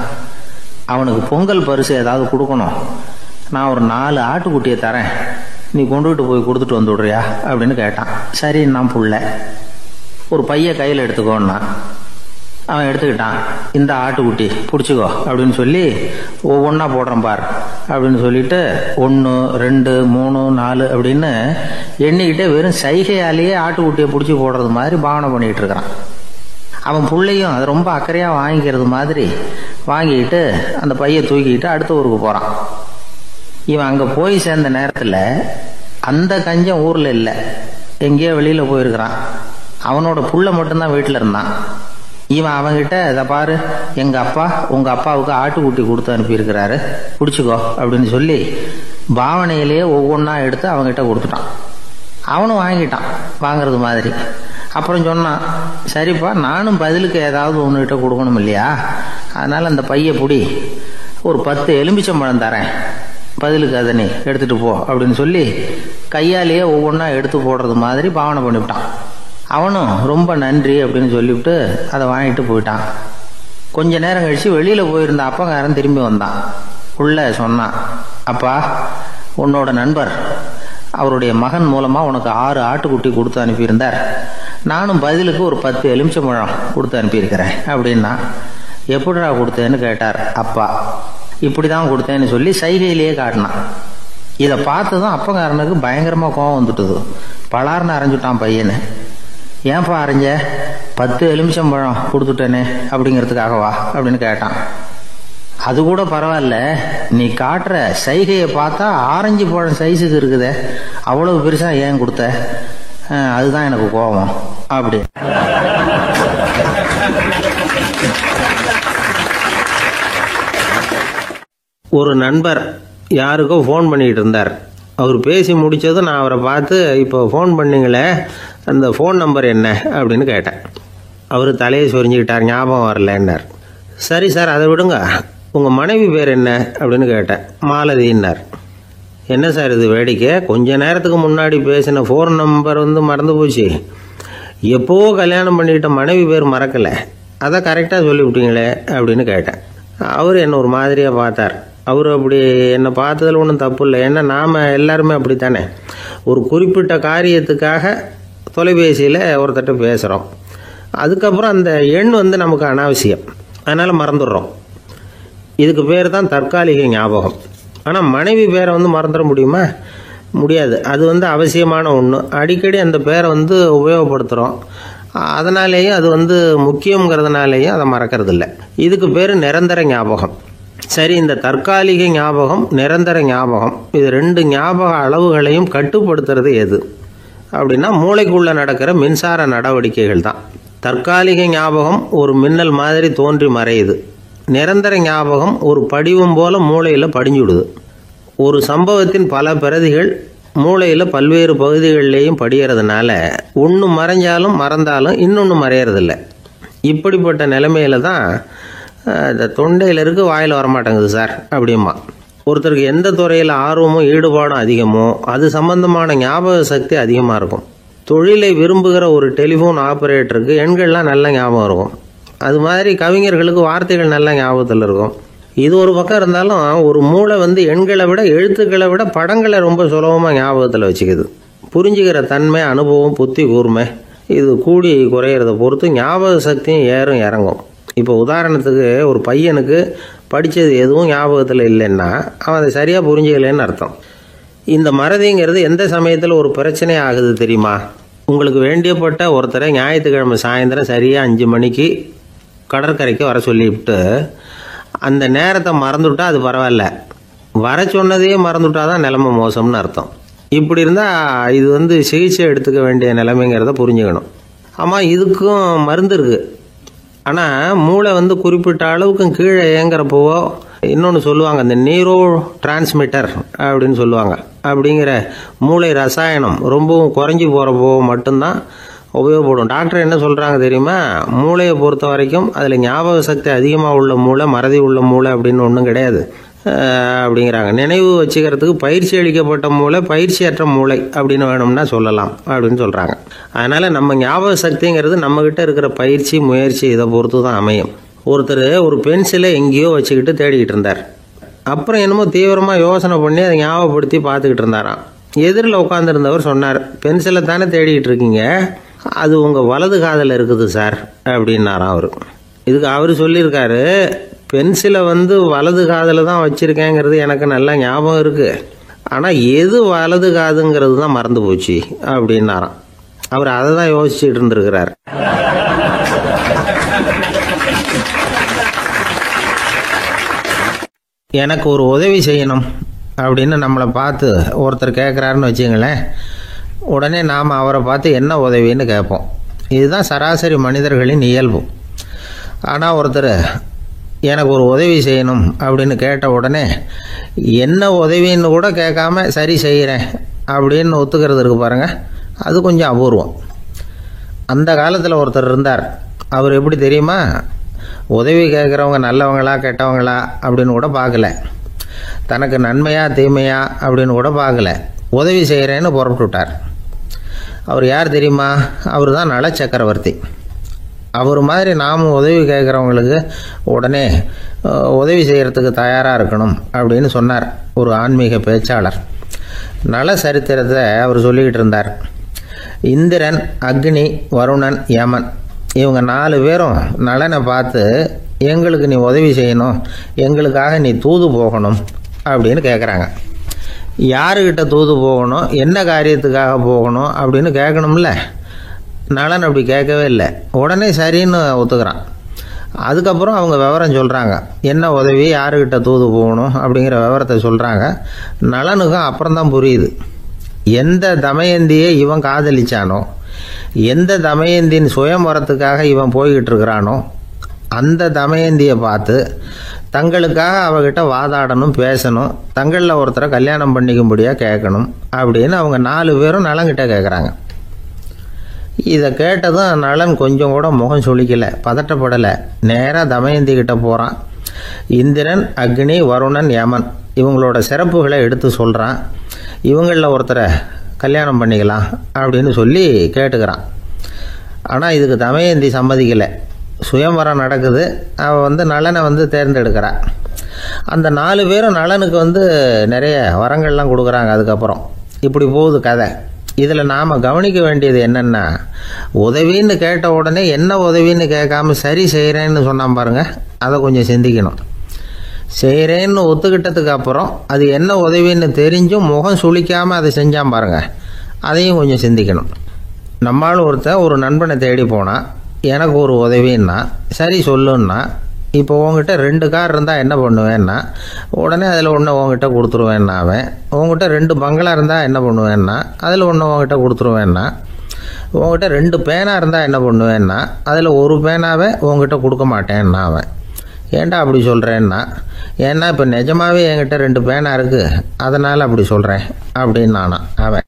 அவனுக்கு பொங்கல் பரிசு ஏதாவது கொடுக்கணும். நான் ஒரு 4 ஆட்டுக்குட்டியை தரேன், நீ கொண்டுகிட்டு போய் கொடுத்துட்டு வந்துவிடுறியா அப்படின்னு கேட்டான். சரி, நான் புள்ள ஒரு பைய கையில் எடுத்துக்கோன்னா. அவன் எடுத்துக்கிட்டான். இந்த ஆட்டுக்குட்டி பிடிச்சிக்கோ அப்படின்னு சொல்லி ஒவ்வொன்றா போடுறேன் பார் அப்படின்னு சொல்லிட்டு 1 2 3 4 அப்படின்னு எண்ணிக்கிட்டே வெறும் சைகையாலேயே ஆட்டுக்குட்டியை பிடிச்சி போடுறது மாதிரி பாவனை பண்ணிக்கிட்டு இருக்கிறான். அவன் பிள்ளையும் அது ரொம்ப அக்கறையாக வாங்கிக்கிறது மாதிரி வாங்கிக்கிட்டு அந்த பையை தூக்கிக்கிட்டு அடுத்த ஊருக்கு போகிறான். இவன் அங்கே போய் சேர்ந்த நேரத்தில் அந்த கஞ்சன் ஊரில் இல்லை, எங்கேயோ வெளியில் போயிருக்கிறான். அவனோட புள்ள மட்டும்தான் வீட்டில் இருந்தான். இவன் அவன்கிட்ட, இதை பாரு, எங்கள் அப்பா உங்கள் அப்பாவுக்கு ஆட்டுக்குட்டி கொடுத்து அனுப்பியிருக்கிறாரு, பிடிச்சிக்கோ அப்படின்னு சொல்லி பாவனையிலேயே ஒவ்வொன்றா எடுத்து அவங்ககிட்ட கொடுத்துட்டான். அவனும் வாங்கிட்டான் வாங்கிறது மாதிரி. அப்புறம் சொன்னான், சரிப்பா, நானும் பதிலுக்கு ஏதாவது ஒன்றுகிட்ட கொடுக்கணும் இல்லையா, அதனால் அந்த பையை பிடி, ஒரு 10 எலுமிச்சம்பழம் தரேன், பதிலுக்கு அதை நீ எடுத்துகிட்டு போ அப்படின்னு சொல்லி கையாலேயே ஒவ்வொன்றா எடுத்து போடுறது மாதிரி பாவனை பண்ணிவிட்டான். அவனும் ரொம்ப நன்றி அப்படின்னு சொல்லிவிட்டு அதை வாங்கிட்டு போயிட்டான். கொஞ்ச நேரம் கழிச்சு வெளியில் போயிருந்த அப்பங்காரன் திரும்பி வந்தான். உள்ள சொன்னான், அப்பா, உன்னோட நண்பர் அவருடைய மகன் மூலமாக உனக்கு 6 ஆட்டுக்குட்டி கொடுத்து அனுப்பியிருந்தார். நானும் பதிலுக்கு ஒரு 10 எலுமிச்சம்பழம் கொடுத்து அனுப்பியிருக்கிறேன் அப்படின்னா. எப்படிடா கொடுத்தேன்னு கேட்டார் அப்பா. இப்படி தான் கொடுத்தேன்னு சொல்லி சைகையிலேயே காட்டினான். இதை பார்த்ததும் அப்பங்காரனுக்கு பயங்கரமாக கோவம் வந்துட்டுது. பலார்னு அரைஞ்சுட்டான் பையனை. ஏன்பா அரைஞ்ச? 10 எலுமிச்சம்பழம் கொடுத்துட்டேனே அப்படிங்கிறதுக்காகவா அப்படின்னு கேட்டான். அது கூட பரவாயில்ல, நீ காட்டுற சைகையை பார்த்தா ஆரஞ்சு பழம் சைஸுக்கு இருக்குதே, அவ்வளவு பெருசா ஏன் கொடுத்த? அதுதான் எனக்கு கோபம் அப்படி. ஒரு நண்பர் யாருக்கோ ஃபோன் பண்ணிகிட்டு இருந்தார். அவர் பேசி முடித்ததும் நான் அவரை பார்த்து, இப்போ ஃபோன் பண்ணிங்களே, அந்த ஃபோன் நம்பர் என்ன அப்படின்னு கேட்டேன். அவர் தலையை சொரிஞ்சுக்கிட்டார், ஞாபகம் வரலன்னார். சரி சார், அதை விடுங்க, உங்கள் மனைவி பேர் என்ன அப்படின்னு கேட்டேன். மாலதின்னார். என்ன சார் இது வேடிக்கை, கொஞ்ச நேரத்துக்கு முன்னாடி பேசின ஃபோன் நம்பர் மறந்து போச்சு, எப்போ கல்யாணம் பண்ணிக்கிட்ட மனைவி பேர் மறக்கலை, அதை கரெக்டாக சொல்லிவிட்டீங்களே அப்படின்னு கேட்டேன். அவர் என்ன ஒரு மாதிரியாக பார்த்தார். அவர் அப்படி என்னை பார்த்ததில் ஒன்றும் தப்பு இல்லை, ஏன்னா நாம் எல்லாருமே அப்படித்தானே, ஒரு குறிப்பிட்ட காரியத்துக்காக தொலைபேசியில் ஒருத்தட்ட பேசுகிறோம், அதுக்கப்புறம் அந்த எண் நமக்கு அனாவசியம், அதனால் மறந்துடுறோம். இதுக்கு பேர் தான் தற்காலிக ஞாபகம். ஆனால் மனைவி பேரை மறந்துட முடியுமா? முடியாது. அது அவசியமான ஒன்று. அடிக்கடி அந்த பேரை உபயோகப்படுத்துகிறோம், அதனாலேயும் அது முக்கியங்கிறதுனாலேயும் அதை மறக்கறதில்லை. இதுக்கு பேர் நிரந்தர ஞாபகம். சரி, இந்த தற்காலிக ஞாபகம், நிரந்தர ஞாபகம், இது 2 ஞாபக அளவுகளையும் கட்டுப்படுத்துறது எது அப்படின்னா மூளைக்குள்ளே நடக்கிற மின்சார நடவடிக்கைகள் தான். தற்காலிக ஞாபகம் ஒரு மின்னல் மாதிரி தோன்றி மறையுது. நிரந்தர ஞாபகம் ஒரு படிவம் போல மூளையில் படிஞ்சுடுது. ஒரு சம்பவத்தின் பல பிரதிகள் மூளையில் பல்வேறு பகுதிகளிலேயும் படிகிறதுனால ஒன்று மறைஞ்சாலும் மறந்தாலும் இன்னொன்று மறையறதில்லை. இப்படிப்பட்ட நிலைமையில தான் இந்த தொண்டையில் இருக்கு, வாயில் வரமாட்டேங்குது சார் அப்படிமா. ஒருத்தருக்கு எந்த துறையில் ஆர்வமும் ஈடுபாடும் அதிகமோ அது சம்பந்தமான ஞாபக சக்தி அதிகமாக இருக்கும். தொழிலை விரும்புகிற ஒரு டெலிஃபோன் ஆப்ரேட்டருக்கு எண்கள்லாம் நல்ல ஞாபகம் இருக்கும். அது மாதிரி கவிஞர்களுக்கு வார்த்தைகள் நல்ல ஞாபகத்தில் இருக்கும். இது ஒரு பக்கம் இருந்தாலும் ஒரு மூளை எண்களை விட எழுத்துக்களை விட படங்களை ரொம்ப சுலபமாக ஞாபகத்தில் வச்சுக்குது. புரிஞ்சுக்கிற தன்மை, அனுபவம், புத்தி கூர்மை இது கூடி குறையிறத பொறுத்து ஞாபக சக்தியும் ஏறும் இறங்கும். இப்போ உதாரணத்துக்கு ஒரு பையனுக்கு படித்தது எதுவும் ஞாபகத்தில் இல்லைன்னா அவன் அதை சரியாக புரிஞ்சுக்கலன்னு அர்த்தம். இந்த மறதிங்கிறது எந்த சமயத்தில் ஒரு பிரச்சனை ஆகுது தெரியுமா? உங்களுக்கு வேண்டியப்பட்ட ஒருத்தரை ஞாயிற்றுக்கிழமை சாயந்தரம் சரியாக 5 மணிக்கு கடற்கரைக்கு வர சொல்லிவிட்டு அந்த நேரத்தை மறந்துவிட்டா அது பரவாயில்ல, வர சொன்னதையே மறந்துவிட்டா தான் நிலைமை மோசம்னு அர்த்தம். இப்படி இருந்தால் இது சிகிச்சை எடுத்துக்க வேண்டிய நிலைமைங்கிறத புரிஞ்சுக்கணும். ஆமாம், இதுக்கும் மருந்து இருக்குது. ஆனால் மூளை குறிப்பிட்ட அளவுக்கும் கீழே இயங்குறப்போவோ இன்னொன்று சொல்லுவாங்க, இந்த நியூரோ டிரான்ஸ்மிட்டர் அப்படின்னு சொல்லுவாங்க. அப்படிங்கிற மூளை ரசாயனம் ரொம்பவும் குறைஞ்சி போகிறப்போ மட்டும்தான் உபயோகப்படும். டாக்டர் என்ன சொல்கிறாங்க தெரியுமா? மூளையை பொறுத்த வரைக்கும் அதில் ஞாபக சக்தி அதிகமாக உள்ள மூளை, மறதி உள்ள மூளை அப்படின்னு ஒன்றும் கிடையாது அப்படிங்கிறாங்க. நினைவு வச்சுக்கிறதுக்கு பயிற்சி அளிக்கப்பட்ட மூளை, பயிற்சியற்ற மூளை அப்படின்னு வேணும்னா சொல்லலாம் அப்படின்னு சொல்கிறாங்க. அதனால் நம்ம ஞாபக சக்திங்கிறது நம்மக்கிட்ட இருக்கிற பயிற்சி, முயற்சி இதை பொறுத்து தான் அமையும். ஒருத்தர் ஒரு பென்சிலை எங்கேயோ வச்சுக்கிட்டு தேடிக்கிட்டு இருந்தார். அப்புறம் என்னமோ தீவிரமாக யோசனை பண்ணி அதை ஞாபகப்படுத்தி பார்த்துக்கிட்டு இருந்தாராம். எதிரில் உட்காந்துருந்தவர் சொன்னார், பென்சிலை தானே தேடிக்கிட்டு இருக்கீங்க, அது உங்கள் வலது காதில் இருக்குது சார் அப்படின்னாராம் அவர். இதுக்கு அவர் சொல்லியிருக்காரு, பென்சிலை வலது காதில் தான் வச்சுருக்கேங்கிறது எனக்கு நல்லா ஞாபகம் இருக்குது, ஆனால் எது வலது காதுங்கிறது தான் மறந்து போச்சு அப்படின்னாராம். அவர் அதை தான் யோசிச்சுட்டு இருந்திருக்கிறார். எனக்கு ஒரு உதவி செய்யணும் அப்படின்னு நம்மளை பார்த்து ஒருத்தர் கேட்குறாருன்னு வச்சுங்களேன், உடனே நாம் அவரை பார்த்து என்ன உதவின்னு கேட்போம். இதுதான் சராசரி மனிதர்களின் இயல்பு. ஆனால் ஒருத்தர் எனக்கு ஒரு உதவி செய்யணும் அப்படின்னு கேட்ட உடனே என்ன உதவின்னு கூட கேட்காம சரி செய்கிறேன் அப்படின்னு ஒத்துக்கிறது இருக்கு பாருங்கள், அது கொஞ்சம் அபூர்வம். அந்த காலத்தில் ஒருத்தர் இருந்தார். அவர் எப்படி தெரியுமா? உதவி கேட்குறவங்க நல்லவங்களா கெட்டவங்களா அப்படின்னு கூட பார்க்கல, தனக்கு நன்மையா தீமையா அப்படின்னு கூட பார்க்கல, உதவி செய்கிறேன்னு புறப்பட்டு விட்டார். அவர் யார் தெரியுமா? அவர் தான் நல சக்கரவர்த்தி. அவர் மாதிரி நாமும் உதவி கேட்குறவங்களுக்கு உடனே உதவி செய்கிறதுக்கு தயாராக இருக்கணும் அப்படின்னு சொன்னார் ஒரு ஆன்மீக பேச்சாளர். நல சரித்திரத்தை அவர் சொல்லிக்கிட்டு இருந்தார். இந்திரன், அக்னி, வருணன், யமன் இவங்க 4 பேரும் நலனை பார்த்து எங்களுக்கு நீ உதவி செய்யணும், எங்களுக்காக நீ தூது போகணும் அப்படின்னு கேட்குறாங்க. யாருக்கிட்ட தூது போகணும், என்ன காரியத்துக்காக போகணும் அப்படின்னு கேட்கணும்ல. நலன் அப்படி கேட்கவே இல்லை, உடனே சரின்னு ஒத்துக்கிறான். அதுக்கப்புறம் அவங்க விவரம் சொல்கிறாங்க, என்ன உதவி, யாருக்கிட்ட தூது போகணும் அப்படிங்கிற விவரத்தை சொல்கிறாங்க. நலனுக்கும் அப்புறம்தான் புரியுது, எந்த தமயந்தியை இவன் காதலிச்சானோ, எந்த தமயந்தின் சுயம்பரத்துக்காக இவன் போய்கிட்டு இருக்கிறானோ அந்த தமயந்தியை பார்த்து தங்களுக்காக அவகிட்ட வாதாடணும், பேசணும், தங்களில் ஒருத்தரை கல்யாணம் பண்ணிக்கும்படியாக கேட்கணும் அப்படின்னு அவங்க 4 பேரும் நலன்கிட்ட கேட்குறாங்க. இதை கேட்டதும் நலன் கொஞ்சம் கூட முகம் சுளிக்கலை, பதட்டப்படலை. நேராக தமயந்தி கிட்ட போகிறான். இந்திரன், அக்னி, வருணன், யமன் இவங்களோட சிறப்புகளை எடுத்து சொல்கிறான். இவங்களில் ஒருத்தரை கல்யாணம் பண்ணிக்கலாம் அப்படின்னு சொல்லி கேட்டுக்கிறான். ஆனால் இதுக்கு தமயந்தி சம்மதிக்கலை. சுயம்பரம் நடக்குது, அவள் நலனை தேர்ந்தெடுக்கிறாள். அந்த 4 பேரும் நலனுக்கு நிறைய வரங்கள்லாம் கொடுக்குறாங்க. அதுக்கப்புறம் இப்படி போகுது கதை. இதில் நாம் கவனிக்க வேண்டியது என்னென்னா, உதவின்னு கேட்ட உடனே என்ன உதவின்னு கேட்காம சரி செய்கிறேன்னு சொன்னான் பாருங்கள், அதை கொஞ்சம் சிந்திக்கணும். செய்கிறேன்னு ஒத்துக்கிட்டதுக்கு அப்புறம் அது என்ன உதவின்னு தெரிஞ்சும் முகம் சுளிக்காமல் அதை செஞ்சான் பாருங்க, அதையும் கொஞ்சம் சிந்திக்கணும். நம்மளும் ஒரு நண்பனை தேடி போனால் எனக்கு ஒரு உதவின்னா சரி சொல்லுன்னா, இப்போ உங்ககிட்ட 2 கார் இருந்தால் என்ன பண்ணுவேன்னா உடனே அதில் ஒன்று உங்ககிட்ட கொடுத்துருவேன்னா, அவன் உங்ககிட்ட 2 பங்களா இருந்தால் என்ன பண்ணுவேன்னா அதில் ஒன்று உங்ககிட்ட கொடுத்துருவேன்னா, உங்ககிட்ட 2 பேனா இருந்தால் என்ன பண்ணுவேன்னா அதில் ஒரு பேனாவை உங்ககிட்ட கொடுக்க மாட்டேன்னா அவன். ஏன்டா அப்படி சொல்கிறேன்னா, ஏன்னா இப்போ நிஜமாவே என்கிட்ட 2 பேனா இருக்குது, அதனால் அப்படி சொல்கிறேன் அப்படின்னு நானா அவன்.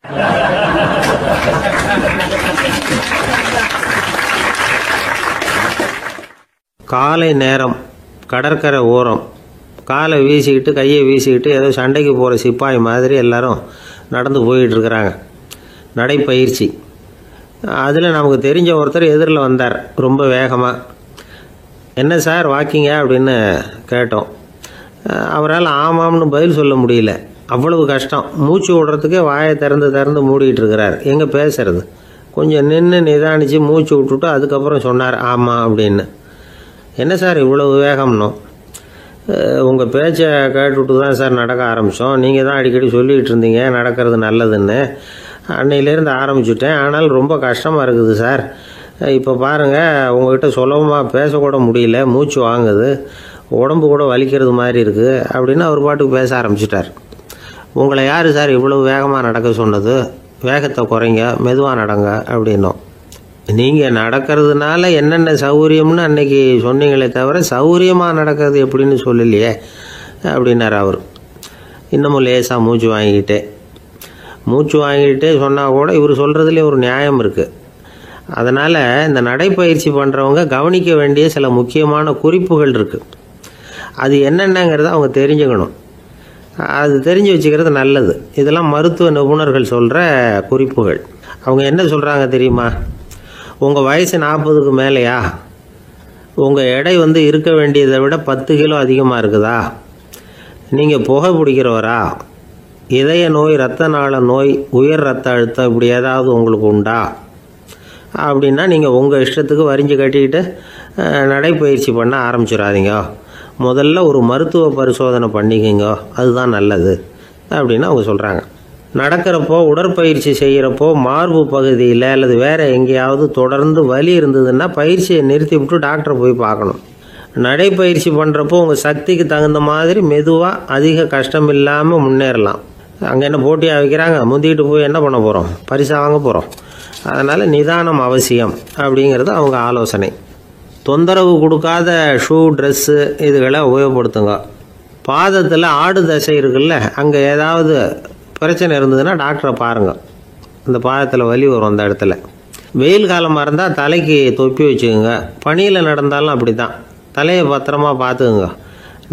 காலை நேரம் கடற்கரை ஓரம் காலை வீசிக்கிட்டு கையை வீசிக்கிட்டு ஏதோ சண்டைக்கு போகிற சிப்பாய் மாதிரி எல்லாரும் நடந்து போயிட்டுருக்கிறாங்க. நடைப்பயிற்சி. அதில் நமக்கு தெரிஞ்ச ஒருத்தர் எதிரில் வந்தார் ரொம்ப வேகமாக. என்ன சார் வாக்கிங்க அப்படின்னு கேட்டோம். அவரால் ஆமாம்னு பதில் சொல்ல முடியல, அவ்வளவு கஷ்டம். மூச்சு விடுறதுக்கே வாயை திறந்து மூடிட்டு இருக்கிறார். எங்கே பேசுறது? கொஞ்சம் நின்று நிதானித்து மூச்சு விட்டுட்டு அதுக்கப்புறம் சொன்னார் ஆமாம் அப்படின்னு. என்ன சார் இவ்வளவு வேகம்னோ? உங்கள் பேச்சை கேட்டுவிட்டு தான் சார் நடக்க ஆரம்பித்தோம். நீங்கள் தான் அடிக்கடி சொல்லிகிட்டு இருந்தீங்க நடக்கிறது நல்லதுன்னு. அன்னையிலேருந்து ஆரம்பிச்சுட்டேன். ஆனால் ரொம்ப கஷ்டமாக இருக்குது சார். இப்போ பாருங்கள், உங்கள்கிட்ட சுலபமாக பேசக்கூட முடியல, மூச்சு வாங்குது, உடம்பு கூட வலிக்கிறது மாதிரி இருக்குது அப்படின்னு அவர் பாட்டுக்கு பேச ஆரம்பிச்சிட்டார். உங்களை யார் சார் இவ்வளவு வேகமாக நடக்க சொன்னது? வேகத்தை குறைங்க, மெதுவாக நடங்க அப்படின்னோம். நீங்கள் நடக்கிறதுனால என்னென்ன சௌகரியம்னு அன்னைக்கு சொன்னீங்களே தவிர சௌகரியமாக நடக்கிறது எப்படின்னு சொல்லலையே அப்படின்னார் அவர். இன்னமும் லேசாக மூச்சு வாங்கிக்கிட்டே சொன்னால் கூட இவர் சொல்கிறதுலேயே ஒரு நியாயம் இருக்குது. அதனால் இந்த நடைப்பயிற்சி பண்ணுறவங்க கவனிக்க வேண்டிய சில முக்கியமான குறிப்புகள் இருக்குது. அது என்னென்னங்கிறத அவங்க தெரிஞ்சுக்கணும். அது தெரிஞ்சு வச்சுக்கிறது நல்லது. இதெல்லாம் மருத்துவ நிபுணர்கள் சொல்கிற குறிப்புகள். அவங்க என்ன சொல்கிறாங்க தெரியுமா? உங்கள் வயசு 40க்கு மேலேயா? உங்கள் எடை இருக்க வேண்டியதை விட 10 கிலோ அதிகமாக இருக்குதா? நீங்கள் புகை பிடிக்கிறவரா? இதய நோய், இரத்த நாள நோய், உயர் இரத்த அழுத்தம் இப்படி ஏதாவது உங்களுக்கு உண்டா? அப்படின்னா நீங்கள் உங்கள் இஷ்டத்துக்கு வரிஞ்சு கட்டிக்கிட்டு நடைப்பயிற்சி பண்ண ஆரம்பிச்சிடாதீங்க. முதல்ல ஒரு மருத்துவ பரிசோதனை பண்ணிக்கோங்க, அதுதான் நல்லது அப்படின்னு அவங்க சொல்கிறாங்க. நடக்கிறப்போ, உடற்பயிற்சி செய்கிறப்போ மார்பு பகுதியில் அல்லது வேறு எங்கேயாவது தொடர்ந்து வலி இருந்ததுன்னா பயிற்சியை நிறுத்தி விட்டு டாக்டரை போய் பார்க்கணும். நடைப்பயிற்சி பண்ணுறப்போ உங்கள் சக்திக்கு தகுந்த மாதிரி மெதுவாக அதிக கஷ்டம் இல்லாமல் முன்னேறலாம். அங்கே என்ன போட்டியாக வைக்கிறாங்க? முந்திக்கிட்டு போய் என்ன பண்ண போகிறோம்? பரிசாக வாங்க போகிறோம். அதனால் நிதானம் அவசியம் அப்படிங்கிறது அவங்க ஆலோசனை. தொந்தரவு கொடுக்காத ஷூ, ட்ரெஸ்ஸு இதுகளை உபயோகப்படுத்துங்க. பாதத்தில் ஆடு தசை இருக்குல்ல, அங்கே ஏதாவது பிரச்சனை இருந்ததுன்னா டாக்டரை பாருங்கள். அந்த பாதத்தில் வலி வரும் அந்த இடத்துல. வெயில் காலமாக இருந்தால் தலைக்கு தொப்பி வச்சுக்கோங்க. பனியில் நடந்தாலும் அப்படி தான். தலையை பத்திரமா பார்த்துக்குங்க.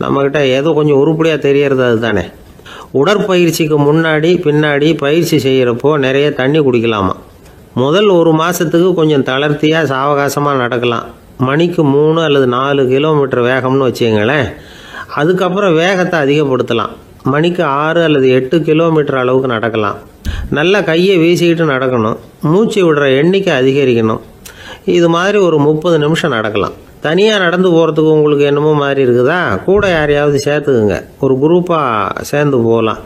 நம்மக்கிட்ட ஏதோ கொஞ்சம் உருப்படியாக தெரியறது அது தானே. உடற்பயிற்சிக்கு முன்னாடி பின்னாடி பயிற்சி செய்கிறப்போ நிறைய தண்ணி குடிக்கலாமா. முதல் 1 மாதத்துக்கு கொஞ்சம் தளர்த்தியாக சாவகாசமாக நடக்கலாம். மணிக்கு 3 அல்லது 4 கிலோமீட்டர் வேகம்னு வச்சுங்களேன். அதுக்கப்புறம் வேகத்தை அதிகப்படுத்தலாம். மணிக்கு 6 அல்லது 8 கிலோமீட்டர் அளவுக்கு நடக்கலாம். நல்லா கையை வீசிக்கிட்டு நடக்கணும். மூச்சு விடுற எண்ணிக்கை அதிகரிக்கணும். இது மாதிரி ஒரு 30 நிமிஷம் நடக்கலாம். தனியாக நடந்து போகிறதுக்கு உங்களுக்கு என்னமோ மாதிரி இருக்குதா? கூட யாரையாவது சேர்த்துக்குங்க. ஒரு குரூப்பாக சேர்ந்து போகலாம்.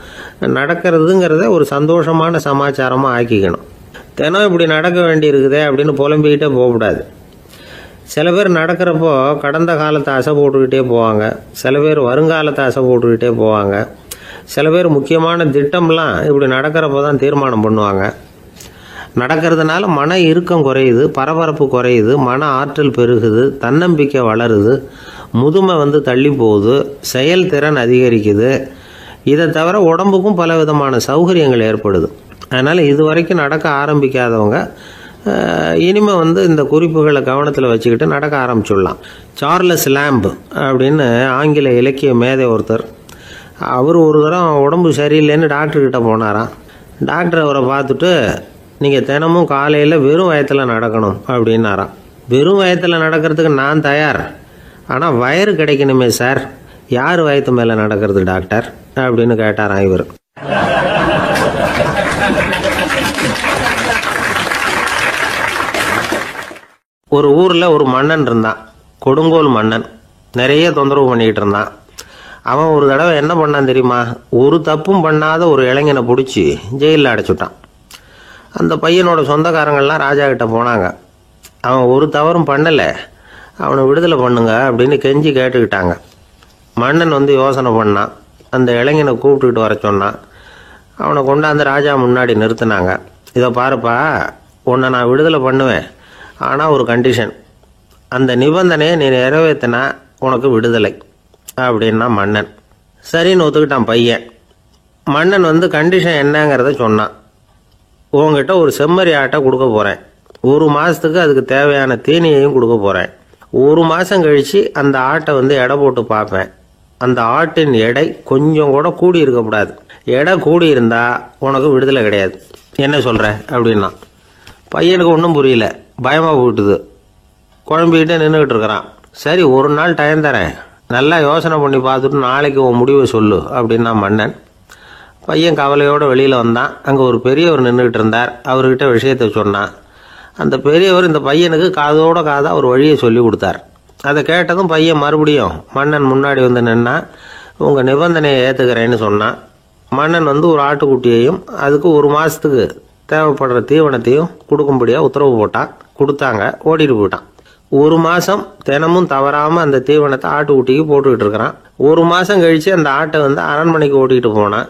நடக்கிறதுங்கிறத ஒரு சந்தோஷமான சமாச்சாரமாக ஆக்கிக்கணும். தினம் இப்படி நடக்க வேண்டி இருக்குதே அப்படின்னு புலம்பிக்கிட்டே போகக்கூடாது. சில பேர் நடக்கிறப்போ கடந்த காலத்தை அசை போட்டுக்கிட்டே போவாங்க. சில பேர் வருங்காலத்தை அசை போட்டுக்கிட்டே போவாங்க. சில பேர் முக்கியமான திட்டம்லாம் இப்படி நடக்கிறப்போ தான் தீர்மானம் பண்ணுவாங்க. நடக்கிறதுனால மன இறுக்கம் குறையுது, பரபரப்பு குறையுது, மன ஆற்றல் பெருகுது, தன்னம்பிக்கை வளருது, முதுமை தள்ளி போகுது, செயல்திறன் அதிகரிக்குது. இதை தவிர உடம்புக்கும் பல விதமான சௌகரியங்கள் ஏற்படுது. அதனால் இது வரைக்கும் நடக்க ஆரம்பிக்காதவங்க இனிமேல் இந்த குறிப்புகளை கவனத்தில் வச்சுக்கிட்டு நடக்க ஆரம்பிச்சுடலாம். சார்லஸ் லேம்ப் அப்படின்னு ஆங்கில இலக்கிய மேதை ஒருத்தர். அவர் ஒரு தரம் உடம்பு சரியில்லைன்னு டாக்டர்கிட்ட போனாராம். டாக்டர் அவரை பார்த்துட்டு, நீங்கள் தினமும் காலையில் வெறும் வயத்தில் நடக்கணும் அப்படின்னாராம். வெறும் வயத்தில் நடக்கிறதுக்கு நான் தயார், ஆனால் வயிறு கிடைக்கணுமே சார். யார் வயத்து மேலே நடக்கிறது டாக்டர் அப்படின்னு கேட்டாராம் இவர். ஒரு ஊரில் ஒரு மன்னன் இருந்தான், கொடுங்கோல் மன்னன். நிறைய தொந்தரவு பண்ணிக்கிட்டு இருந்தான். அவன் ஒரு தடவை என்ன பண்ணான் தெரியுமா? ஒரு தப்பும் பண்ணாத ஒரு இளைஞனை பிடிச்சி ஜெயிலில் அடைச்சுட்டான். அந்த பையனோட சொந்தக்காரங்கள்லாம் ராஜா கிட்ட போனாங்க. அவன் ஒரு தவறும் பண்ணலை, அவனை விடுதலை பண்ணுங்க அப்படின்னு கெஞ்சி கேட்டுக்கிட்டாங்க. மன்னன் யோசனை பண்ணான். அந்த இளைஞனை கூப்பிட்டுக்கிட்டு வர சொன்னான். அவனை கொண்டாந்து ராஜா முன்னாடி நிறுத்தினாங்க. இதை பாருப்பா, உன்னை நான் விடுதலை பண்ணுவேன், ஆனால் ஒரு கண்டிஷன். அந்த நிபந்தனையை நீ நிறைவேற்றினா உனக்கு விடுதலை அப்படின்னா மன்னன். சரின்னு ஒத்துக்கிட்டான் பையன். மன்னன் கண்டிஷன் என்னங்கிறத சொன்னான். உங்ககிட்ட ஒரு செம்மறி ஆட்டை கொடுக்க போகிறேன். 1 மாதத்துக்கு அதுக்கு தேவையான தீனியையும் கொடுக்க போகிறேன். ஒரு மாதம் கழித்து அந்த ஆட்டை எடை போட்டு பார்ப்பேன். அந்த ஆட்டின் எடை கொஞ்சம் கூட கூடி இருக்கக்கூடாது. எடை கூடி இருந்தால் உனக்கு விடுதலை கிடையாது. என்ன சொல்கிற அப்படின்னா பையனுக்கு ஒன்றும் புரியல, பயமாக போயிட்டுது. குழம்பிக்கிட்டே நின்றுக்கிட்டு இருக்கிறான். சரி, ஒரு நாள் டைம் தரேன், நல்லா யோசனை பண்ணி பார்த்துட்டு நாளைக்கு உன் முடிவை சொல்லு அப்படின்னா மன்னன். பையன் கவலையோடு வெளியில் வந்தான். அங்கே ஒரு பெரியவர் நின்றுக்கிட்டு இருந்தார். அவர்கிட்ட விஷயத்தை சொன்னான். அந்த பெரியவர் இந்த பையனுக்கு காதோட காதாக ஒரு வழியை சொல்லி கொடுத்தார். அதை கேட்டதும் பையன் மறுபடியும் மன்னன் முன்னாடி நின்னா, உங்கள் நிபந்தனையை ஏற்றுக்கிறேன்னு சொன்னான். மன்னன் ஒரு ஆட்டுக்குட்டியையும் அதுக்கு ஒரு மாதத்துக்கு தேவைப்படுற தீவனத்தையும் கொடுக்கும்படியாக உத்தரவு போட்டான். கொடுத்தாங்க. ஓடிட்டு போயிட்டான். ஒரு மாதம் தினமும் தவறாமல் அந்த தீவனத்தை ஆட்டுக்குட்டிக்கு போட்டுக்கிட்டு இருக்கிறான். ஒரு மாதம் கழித்து அந்த ஆட்டை அரண்மனைக்கு ஓட்டிகிட்டு போனான்.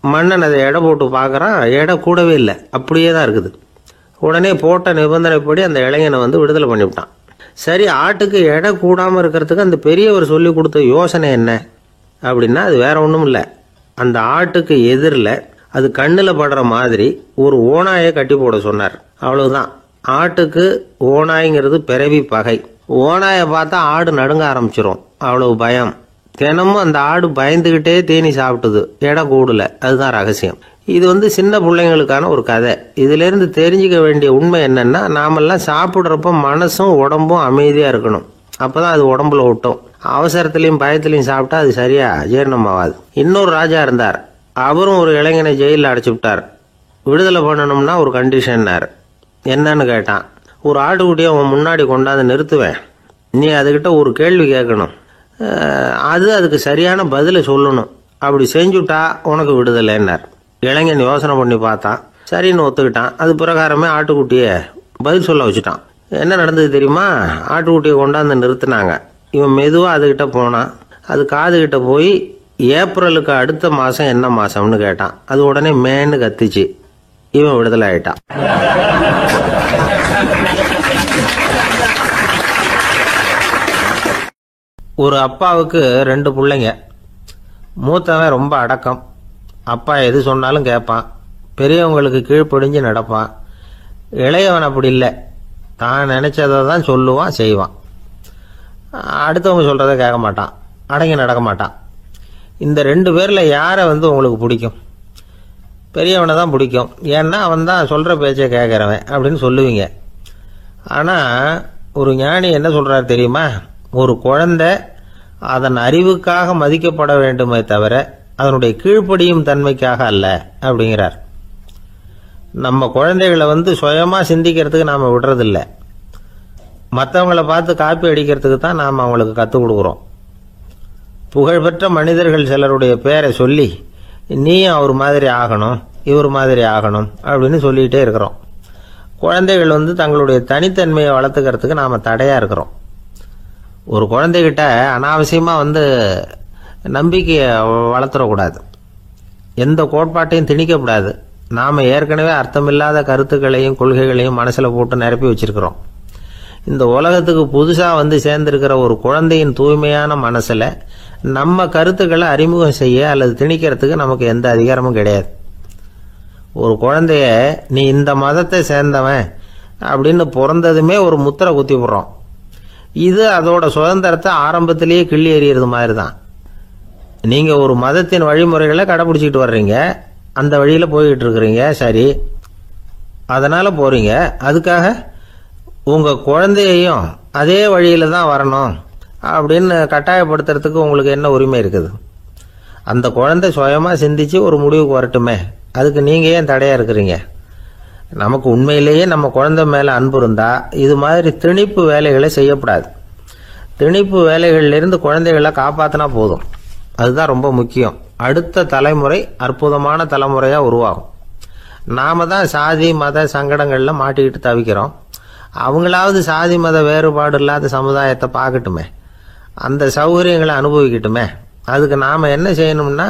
மன்னன் அதை எடை போட்டு பார்க்குறான். எடை கூடவே இல்லை, அப்படியே தான் இருக்குது. உடனே போட்ட நிபந்தனைப்படி அந்த இளைஞனை விடுதலை பண்ணிவிட்டான். சரி, ஆட்டுக்கு எடை கூடாமல் இருக்கிறதுக்கு அந்த பெரியவர் சொல்லி கொடுத்த யோசனை என்ன அப்படின்னா, அது வேற ஒன்றும் இல்லை. அந்த ஆட்டுக்கு எதிரில் அது கண்ணில் படுற மாதிரி ஒரு ஓநாயை கட்டி போட சொன்னார். அவ்வளவுதான். ஆட்டுக்கு ஓநாய்ங்கிறது பிறவி பகை. ஓநாயை பார்த்தா ஆடு நடுங்க ஆரம்பிச்சிரும், அவ்வளவு பயம். தினமும் அந்த ஆடு பயந்துக்கிட்டே தேனி சாப்பிட்டுது, எடை கூடல. அதுதான் ரகசியம். இது சின்ன பிள்ளைங்களுக்கான ஒரு கதை. இதிலேருந்து தெரிஞ்சுக்க வேண்டிய உண்மை என்னன்னா, நாமெல்லாம் சாப்பிட்றப்ப மனசும் உடம்பும் அமைதியாக இருக்கணும். அப்போதான் அது உடம்புல ஒட்டும். அவசரத்துலையும் பயத்துலையும் சாப்பிட்டா அது சரியா ஜீரணமாகாது. இன்னொரு ராஜா இருந்தார். அவரும் ஒரு இளைஞனை ஜெயிலில் அடைச்சி விட்டார். விடுதலை பண்ணணும்னா ஒரு கண்டிஷன்னார். என்னன்னு கேட்டான். ஒரு ஆட்டுக்குட்டியை அவன் முன்னாடி கொண்டாந்து நிறுத்துவேன், நீ அதுக்கிட்ட ஒரு கேள்வி கேட்கணும், அதுக்கு சரியான பதிலை சொல்லணும். அப்படி செஞ்சுட்டா உனக்கு விடுதலைன்னார். இளைஞன் யோசனை பண்ணி பார்த்தான். சரின்னு ஒத்துக்கிட்டான். அது பிரகாரமே ஆட்டுக்குட்டியை பதில் சொல்ல வச்சுட்டான். என்ன நடந்தது தெரியுமா? ஆட்டுக்குட்டியை கொண்டாந்து நிறுத்தினாங்க. இவன் மெதுவாக அதுகிட்ட போனான். அது காதுகிட்ட போய் ஏப்ரலுக்கு அடுத்த மாதம் என்ன மாதம்னு கேட்டான். அது உடனே மேன்னு கத்திச்சு. இவன் விடுதலை ஆயிட்டான். ஒரு அப்பாவுக்கு 2 பிள்ளைங்க. மூத்தவன் ரொம்ப அடக்கம். அப்பா எது சொன்னாலும் கேட்பான். பெரியவங்களுக்கு கீழ்ப்படிஞ்சு நடப்பான். இளையவன் அப்படி இல்லை, தான் நினைச்சதை தான் சொல்லுவான், செய்வான். அடுத்தவங்க சொல்றதை கேட்க மாட்டான், அடங்கி நடக்க மாட்டான். இந்த 2 பேரில் யாரை உங்களுக்கு பிடிக்கும்? பெரியவனை தான் பிடிக்கும். ஏன்னா அவன் தான் சொல்கிற பேச்சை கேட்குறவன் அப்படின்னு சொல்லுவீங்க. ஆனால் ஒரு ஞானி என்ன சொல்கிறார் தெரியுமா? ஒரு குழந்தை அதன் அறிவுக்காக மதிக்கப்பட வேண்டுமே தவிர அதனுடைய கீழ்ப்படியும் தன்மைக்காக அல்ல அப்படிங்கிறார். நம்ம குழந்தைகளை சுயமாக சிந்திக்கிறதுக்கு நாம் விடுறதில்ல. மற்றவங்களை பார்த்து காப்பி அடிக்கிறதுக்கு தான் நாம் அவங்களுக்கு கற்றுக் கொடுக்குறோம். புகழ்பெற்ற மனிதர்கள் சிலருடைய பேரை சொல்லி நீயும் அவர் மாதிரி ஆகணும், இவர் மாதிரி ஆகணும் அப்படின்னு சொல்லிகிட்டே இருக்கிறோம். குழந்தைகள் தங்களுடைய தனித்தன்மையை வளர்த்துக்கிறதுக்கு நாம் தடையாக இருக்கிறோம். ஒரு குழந்தைகிட்ட அனாவசியமாக நம்பிக்கையை வளர்த்துடக்கூடாது. எந்த கோட்பாட்டையும் திணிக்கக்கூடாது. நாம் ஏற்கனவே அர்த்தமில்லாத கருத்துக்களையும் கொள்கைகளையும் மனசில் போட்டு நிரப்பி வச்சிருக்கிறோம். இந்த உலகத்துக்கு புதுசாக சேர்ந்திருக்கிற ஒரு குழந்தையின் தூய்மையான மனசில் நம்ம கருத்துக்களை அறிமுகம் செய்ய அல்லது திணிக்கிறதுக்கு நமக்கு எந்த அதிகாரமும் கிடையாது. ஒரு குழந்தைய நீ இந்த மதத்தை சேர்ந்தவன் அப்படின்னு பிறந்ததுமே ஒரு முத்திரை குத்தி விடுறோம். இது அதோட சுதந்திரத்தை ஆரம்பத்திலேயே கிள்ளி எறிகிறது மாதிரி தான். நீங்கள் ஒரு மதத்தின் வழிமுறைகளை கடைபிடிச்சிக்கிட்டு வர்றீங்க, அந்த வழியில் போய்கிட்டு இருக்கிறீங்க, சரி, அதனால் போகிறீங்க. அதுக்காக உங்கள் குழந்தையையும் அதே வழியில் தான் வரணும் அப்படின்னு கட்டாயப்படுத்துறதுக்கு உங்களுக்கு என்ன உரிமை இருக்குது? அந்த குழந்தை சுயமாக சிந்திச்சு ஒரு முடிவுக்கு வரட்டுமே, அதுக்கு நீங்கள் ஏன் தடையாக இருக்கிறீங்க? நமக்கு உண்மையிலேயே நம்ம குழந்தை மேலே அன்பு இருந்தால் இது மாதிரி திணிப்பு வேலைகளை செய்யக்கூடாது. திணிப்பு வேலைகளிலிருந்து குழந்தைகளை காப்பாற்றினா போதும். அதுதான் ரொம்ப முக்கியம். அடுத்த தலைமுறை அற்புதமான தலைமுறையாக உருவாகும். நாம தான் சாதி மத சங்கடங்களில் மாட்டிக்கிட்டு தவிக்கிறோம். அவங்களாவது சாதி மத வேறுபாடு இல்லாத சமுதாயத்தை பார்க்கட்டுமே, அந்த சௌகரியங்களை அனுபவிக்கட்டுமே. அதுக்கு நாம் என்ன செய்யணும்னா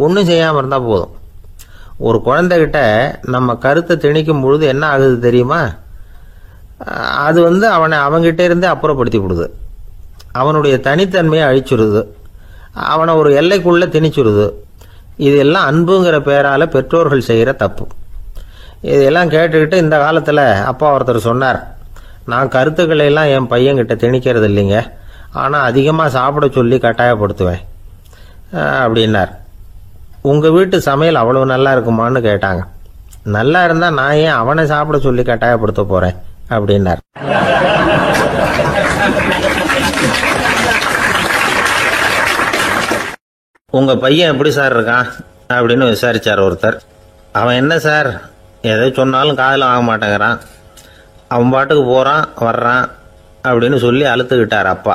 ஒன்றும் செய்யாமல் இருந்தால் போதும். ஒரு குழந்தைகிட்ட நம்ம கருத்தை திணிக்கும் பொழுது என்ன ஆகுது தெரியுமா? அது அவனை அவங்கிட்ட இருந்தே அப்புறப்படுத்தி விடுது. அவனுடைய தனித்தன்மையை அழிச்சுடுது. அவனை ஒரு எல்லைக்குள்ளே திணிச்சுடுது. இதெல்லாம் அன்புங்கிற பேரால் பெற்றோர்கள் செய்கிற தப்பு. இதெல்லாம் கேட்டுக்கிட்டு இந்த காலத்தில் அப்பா ஒருத்தர் சொன்னார், நான் கருத்துக்களை எல்லாம் என் பையன்கிட்ட திணிக்கிறது இல்லைங்க, ஆனால் அதிகமாக சாப்பிட சொல்லி கட்டாயப்படுத்துவேன் அப்படின்னார். உங்கள் வீட்டு சமையல் அவ்வளவு நல்லா இருக்குமான்னு கேட்டாங்க. நல்லா இருந்தால் நான் ஏன் அவனை சாப்பிட சொல்லி கட்டாயப்படுத்த போகிறேன் அப்படின்னார். உங்கள் பையன் எப்படி சார் இருக்கான் அப்படின்னு விசாரிச்சார் ஒருத்தர். அவன் என்ன சார், எதை சொன்னாலும் காதில் வாங்க மாட்டேங்கிறான், அவன் பாட்டுக்கு போகிறான் வர்றான் அப்படின்னு சொல்லி அழுத்துக்கிட்டார் அப்பா.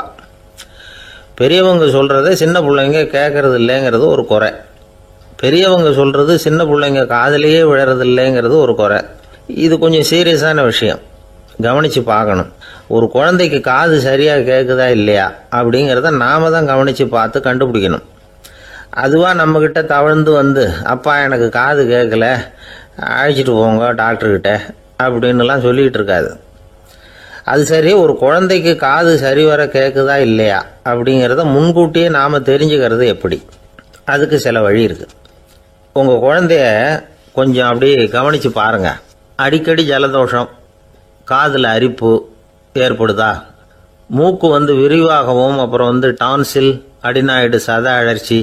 பெரியவங்க சொல்கிறத சின்ன பிள்ளைங்க கேட்கறது இல்லைங்கிறது ஒரு குறை, பெரியவங்க சொல்கிறது சின்ன பிள்ளைங்க காதிலேயே விழறது இல்லைங்கிறது ஒரு குறை. இது கொஞ்சம் சீரியஸான விஷயம், கவனித்து பார்க்கணும். ஒரு குழந்தைக்கு காது சரியாக கேட்குதா இல்லையா அப்படிங்கிறத நாம தான் கவனித்து பார்த்து கண்டுபிடிக்கணும். அதுவாக நம்மக்கிட்ட தவழ்ந்து வந்து அப்பா எனக்கு காது கேட்கல, அழைச்சிட்டு போங்க டாக்டர்கிட்ட அப்படின்னுலாம் சொல்லிகிட்டு இருக்காது. அது சரி, ஒரு குழந்தைக்கு காது சரிவர கேட்குதா இல்லையா அப்படிங்கிறத முன்கூட்டியே நாம் தெரிஞ்சுக்கிறது எப்படி? அதுக்கு சில வழி இருக்குது. உங்கள் குழந்தைய கொஞ்சம் அப்படியே கவனித்து பாருங்கள். அடிக்கடி ஜலதோஷம், காதில் அரிப்பு ஏற்படுதா, மூக்கு விரிவாகவும் அப்புறம் டான்சில், அடினாய்டு, சத அழற்சி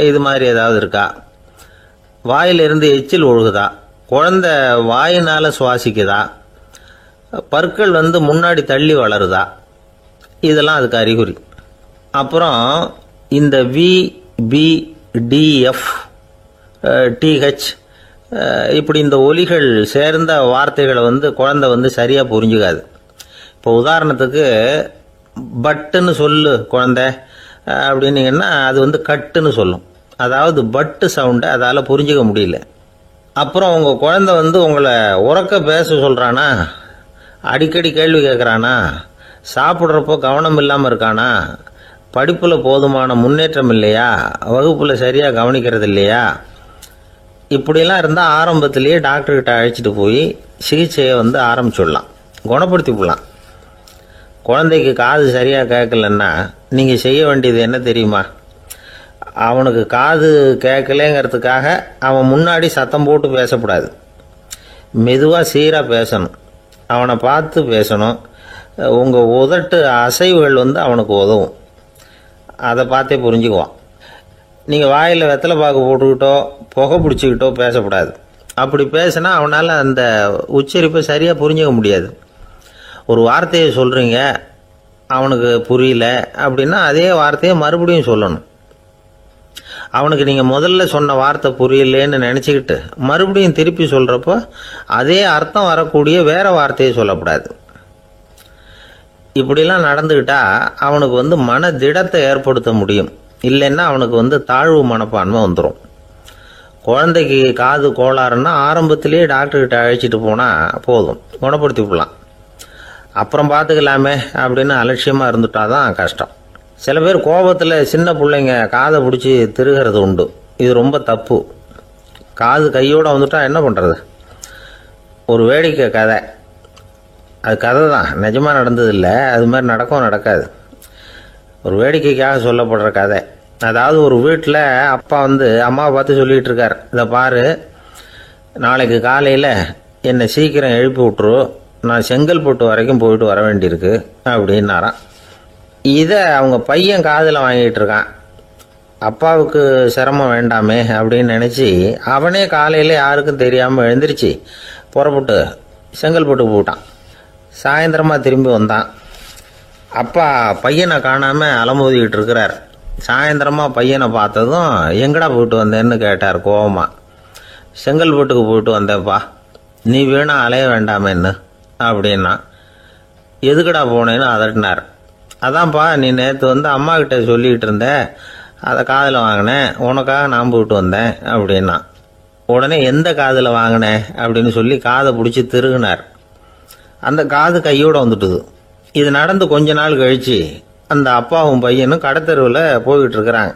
இது மாதிரி ஏதாவது இருக்கா, வாயிலிருந்து எச்சில் ஒழுகுதா, குழந்தை வாயினால் சுவாசிக்குதா, பற்கள் முன்னாடி தள்ளி வளருதா, இதெல்லாம் அதுக்கு அறிகுறி. அப்புறம் இந்த VBDF TH இப்படி இந்த ஒலிகள் சேர்ந்த வார்த்தைகளை குழந்தை சரியாக புரிஞ்சுக்காது. இப்போ உதாரணத்துக்கு பட்டுன்னு சொல்லு குழந்தை அப்படின்னீங்கன்னா அது கட்டுன்னு சொல்லும். அதாவது பட்டு சவுண்டை அதால் புரிஞ்சிக்க முடியல. அப்புறம் உங்கள் குழந்தை உங்களை உறக்க பேச சொல்கிறானா, அடிக்கடி கேள்வி கேட்குறானா, சாப்பிட்றப்போ கவனம் இல்லாமல் இருக்கானா, படிப்பில் போதுமான முன்னேற்றம் இல்லையா, வகுப்பில் சரியாக கவனிக்கிறது இல்லையா, இப்படிலாம் இருந்தால் ஆரம்பத்திலேயே டாக்டர்கிட்ட அழைச்சிட்டு போய் சிகிச்சையை ஆரம்பிச்சுடலாம், குணப்படுத்தி விடலாம். குழந்தைக்கு காது சரியாக கேட்கலன்னா நீங்கள் செய்ய வேண்டியது என்ன தெரியுமா? அவனுக்கு காது கேட்கலேங்கிறதுக்காக அவன் முன்னாடி சத்தம் போட்டு பேசக்கூடாது. மெதுவாக சீராக பேசணும், அவனை பார்த்து பேசணும். உங்கள் உதட்டு அசைவுகள் அவனுக்கு உதவும், அதை பார்த்தே புரிஞ்சுக்குவான். நீங்கள் வாயில் வெத்தலை பாக்கு போட்டுக்கிட்டோ புகை பிடிச்சிக்கிட்டோ பேசக்கூடாது. அப்படி பேசினா அவனால் அந்த உச்சரிப்பை சரியாக புரிஞ்சிக்க முடியாது. ஒரு வார்த்தையை சொல்கிறீங்க, அவனுக்கு புரியல அப்படின்னா அதே வார்த்தையை மறுபடியும் சொல்லணும். அவனுக்கு நீங்கள் முதல்ல சொன்ன வார்த்தை புரியலேன்னு நினச்சிக்கிட்டு மறுபடியும் திருப்பி சொல்கிறப்போ அதே அர்த்தம் வரக்கூடிய வேறு வார்த்தையை சொல்லக்கூடாது. இப்படிலாம் நடந்துக்கிட்டா அவனுக்கு மன திடத்தை ஏற்படுத்த முடியும். இல்லைன்னா அவனுக்கு தாழ்வு மனப்பான்மை வந்துடும். குழந்தைக்கு காது கோளாறுன்னா ஆரம்பத்திலேயே டாக்டர்கிட்ட அழைச்சிட்டு போனால் போதும், குணப்படுத்தி விடலாம். அப்புறம் பார்த்துக்கலாமே அப்படின்னு அலட்சியமாக இருந்துட்டாதான் கஷ்டம். சில பேர் கோபத்தில் சின்ன பிள்ளைங்க காதை பிடிச்சி திருகிறது உண்டு. இது ரொம்ப தப்பு. காது கையோடு வந்துட்டா என்ன பண்ணுறது? ஒரு வேடிக்கை கதை, அது கதை தான், நிஜமாக நடந்ததில்லை, அது மாதிரி நடக்கவும் நடக்காது. ஒரு வேடிக்கைக்காக சொல்லப்படுற கதை. அதாவது ஒரு வீட்டில் அப்பா அம்மாவை பார்த்து சொல்லிகிட்டு இருக்கார், இதை பாரு, நாளைக்கு காலையில் என்னை சீக்கிரம் எழுப்பி விட்டுரு, நான் செங்கல்பட்டு வரைக்கும் போயிட்டு வர வேண்டியிருக்கு அப்படின்னாராம். இதை அவங்க பையன் காதில் வாங்கிட்டு இருக்கான். அப்பாவுக்கு சிரமம் வேண்டாமே அப்படின்னு நினச்சி அவனே காலையில் யாருக்கும் தெரியாமல் எழுந்திரிச்சு புறப்பட்டு செங்கல்பட்டுக்கு போட்டான். சாயந்தரமாக திரும்பி வந்தான். அப்பா பையனை காணாமல் அலமோதிக்கிட்டு இருக்கிறார். சாயந்தரமாக பையனை பார்த்ததும் எங்கடா போயிட்டு வந்தேன்னு கேட்டார் கோவமா. செங்கல்பட்டுக்கு போயிட்டு வந்தேப்பா, நீ வேணா அலைய வேண்டாமேன்னு அப்படின்னா. எதுக்கடா போனேன்னு அதட்டினார். அதான்ப்பா, நீ நேற்று அம்மா கிட்ட சொல்லிக்கிட்டு இருந்த, அதை காதில் வாங்கினேன், உனக்காக நான் போயிட்டு வந்தேன் அப்படின்னா. உடனே எந்த காதில் வாங்கினேன் அப்படின்னு சொல்லி காதை பிடிச்சி திருகினார். அந்த காது கையோடு வந்துட்டுது. இது நடந்து கொஞ்ச நாள் கழித்து அந்த அப்பாவும் பையனும் கடத்தெருவில் போய்கிட்டு இருக்கிறாங்க.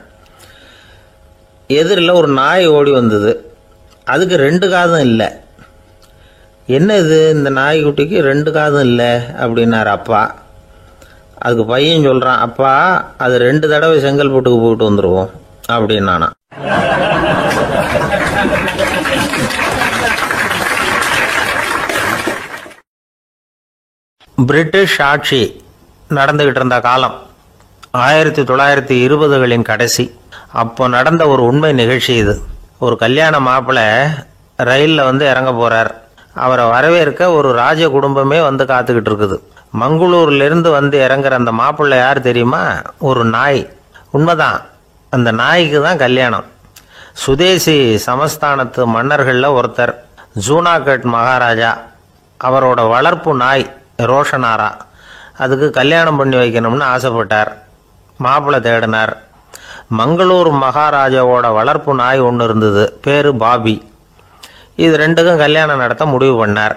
எதிரில் ஒரு நாய் ஓடி வந்தது. அதுக்கு 2 காதும் இல்லை. என்ன இது, இந்த நாய்க்குட்டிக்கு 2 காதும் இல்லை அப்படின்னார் அப்பா. அதுக்கு பையன் சொல்கிறான், அப்பா அது 2 தடவை செங்கல்பட்டுக்கு போயிட்டு வந்துடுவோம் அப்படின்னானா. பிரிட்டிஷ் ஆட்சி நடந்துகிட்டு இருந்த காலம் 1920களின் கடைசி. அப்போ நடந்த ஒரு உண்மை நிகழ்ச்சி இது. ஒரு கல்யாண மாப்பிள்ளை ரயிலில் வந்து இறங்க போறார். அவரை வரவேற்க ஒரு ராஜ குடும்பமே வந்து காத்துக்கிட்டு இருக்குது. மங்களூர்லேருந்து வந்து இறங்குற அந்த மாப்பிள்ளை யார் தெரியுமா? ஒரு நாய். உண்மைதான், அந்த நாய்க்கு தான் கல்யாணம். சுதேசி சமஸ்தானத்து மன்னர்களில் ஒருத்தர் ஜூனாகட் மகாராஜா. அவரோட வளர்ப்பு நாய் ரோஷனாரா. அதுக்கு கல்யாணம் பண்ணி வைக்கணும்னு ஆசைப்பட்டார். மாப்பிள்ளை தேடினார். மங்களூர் மகாராஜாவோட வளர்ப்பு நாய் ஒன்று இருந்தது, பேரு பாபி. இது ரெண்டுக்கும் கல்யாணம் நடத்த முடிவு பண்ணார்.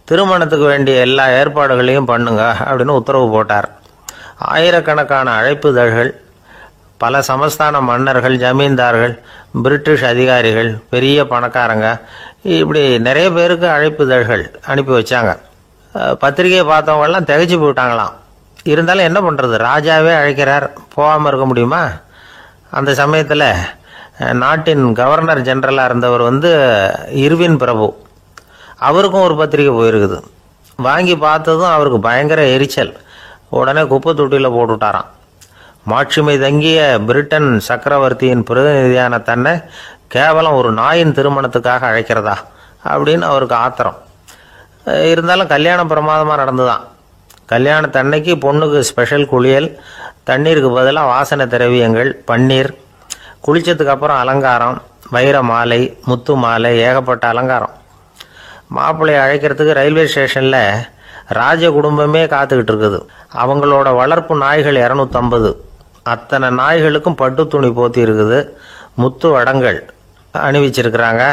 திருமணத்துக்கு வேண்டிய எல்லா ஏற்பாடுகளையும் பண்ணுங்க அப்படின்னு உத்தரவு போட்டார். ஆயிரக்கணக்கான அழைப்புதழ்கள், பல சமஸ்தான மன்னர்கள், ஜமீன்தார்கள், பிரிட்டிஷ் அதிகாரிகள், பெரிய பணக்காரங்க, இப்படி நிறைய பேருக்கு அழைப்புதழ்கள் அனுப்பி வச்சாங்க. பத்திரிகையை பார்த்தவங்கெல்லாம் திகைச்சு போயிட்டாங்களாம். இருந்தாலும் என்ன பண்ணுறது, ராஜாவே அழைக்கிறார், போகாமல் இருக்க முடியுமா? அந்த சமயத்தில் நாட்டின் கவர்னர் ஜெனரலாக இருந்தவர் வந்து இர்வின் பிரபு. அவருக்கும் ஒரு பத்திரிகை போயிருக்குது. வாங்கி பார்த்ததும் அவருக்கு பயங்கர எரிச்சல். உடனே குப்பை தொட்டியில் போட்டுவிட்டாராம். மாட்சிமை தங்கிய பிரிட்டன் சக்கரவர்த்தியின் பிரதிநிதியான தன்னை கேவலம் ஒரு நாயின் திருமணத்துக்காக அழைக்கிறதா அப்படின்னு அவருக்கு ஆத்திரம். இருந்தாலும் கல்யாணம் பிரமாதமாக நடந்துதான். கல்யாணத்தன்னைக்கு பொண்ணுக்கு ஸ்பெஷல் குளியல், தண்ணீருக்கு பதிலாக வாசனை திரவியங்கள், பன்னீர், குளிச்சதுக்கு அப்புறம் அலங்காரம், வைர மாலை, முத்து மாலை, ஏகப்பட்ட அலங்காரம். மாப்பிள்ளையை அழைக்கிறதுக்கு ரயில்வே ஸ்டேஷனில் ராஜ குடும்பமே காத்துக்கிட்டு இருக்குது. அவங்களோட வளர்ப்பு நாய்கள் 250. அத்தனை நாய்களுக்கும் பட்டு துணி போத்தி இருக்குது. முத்து வடங்கள் அணிவிச்சிருக்கிறாங்க.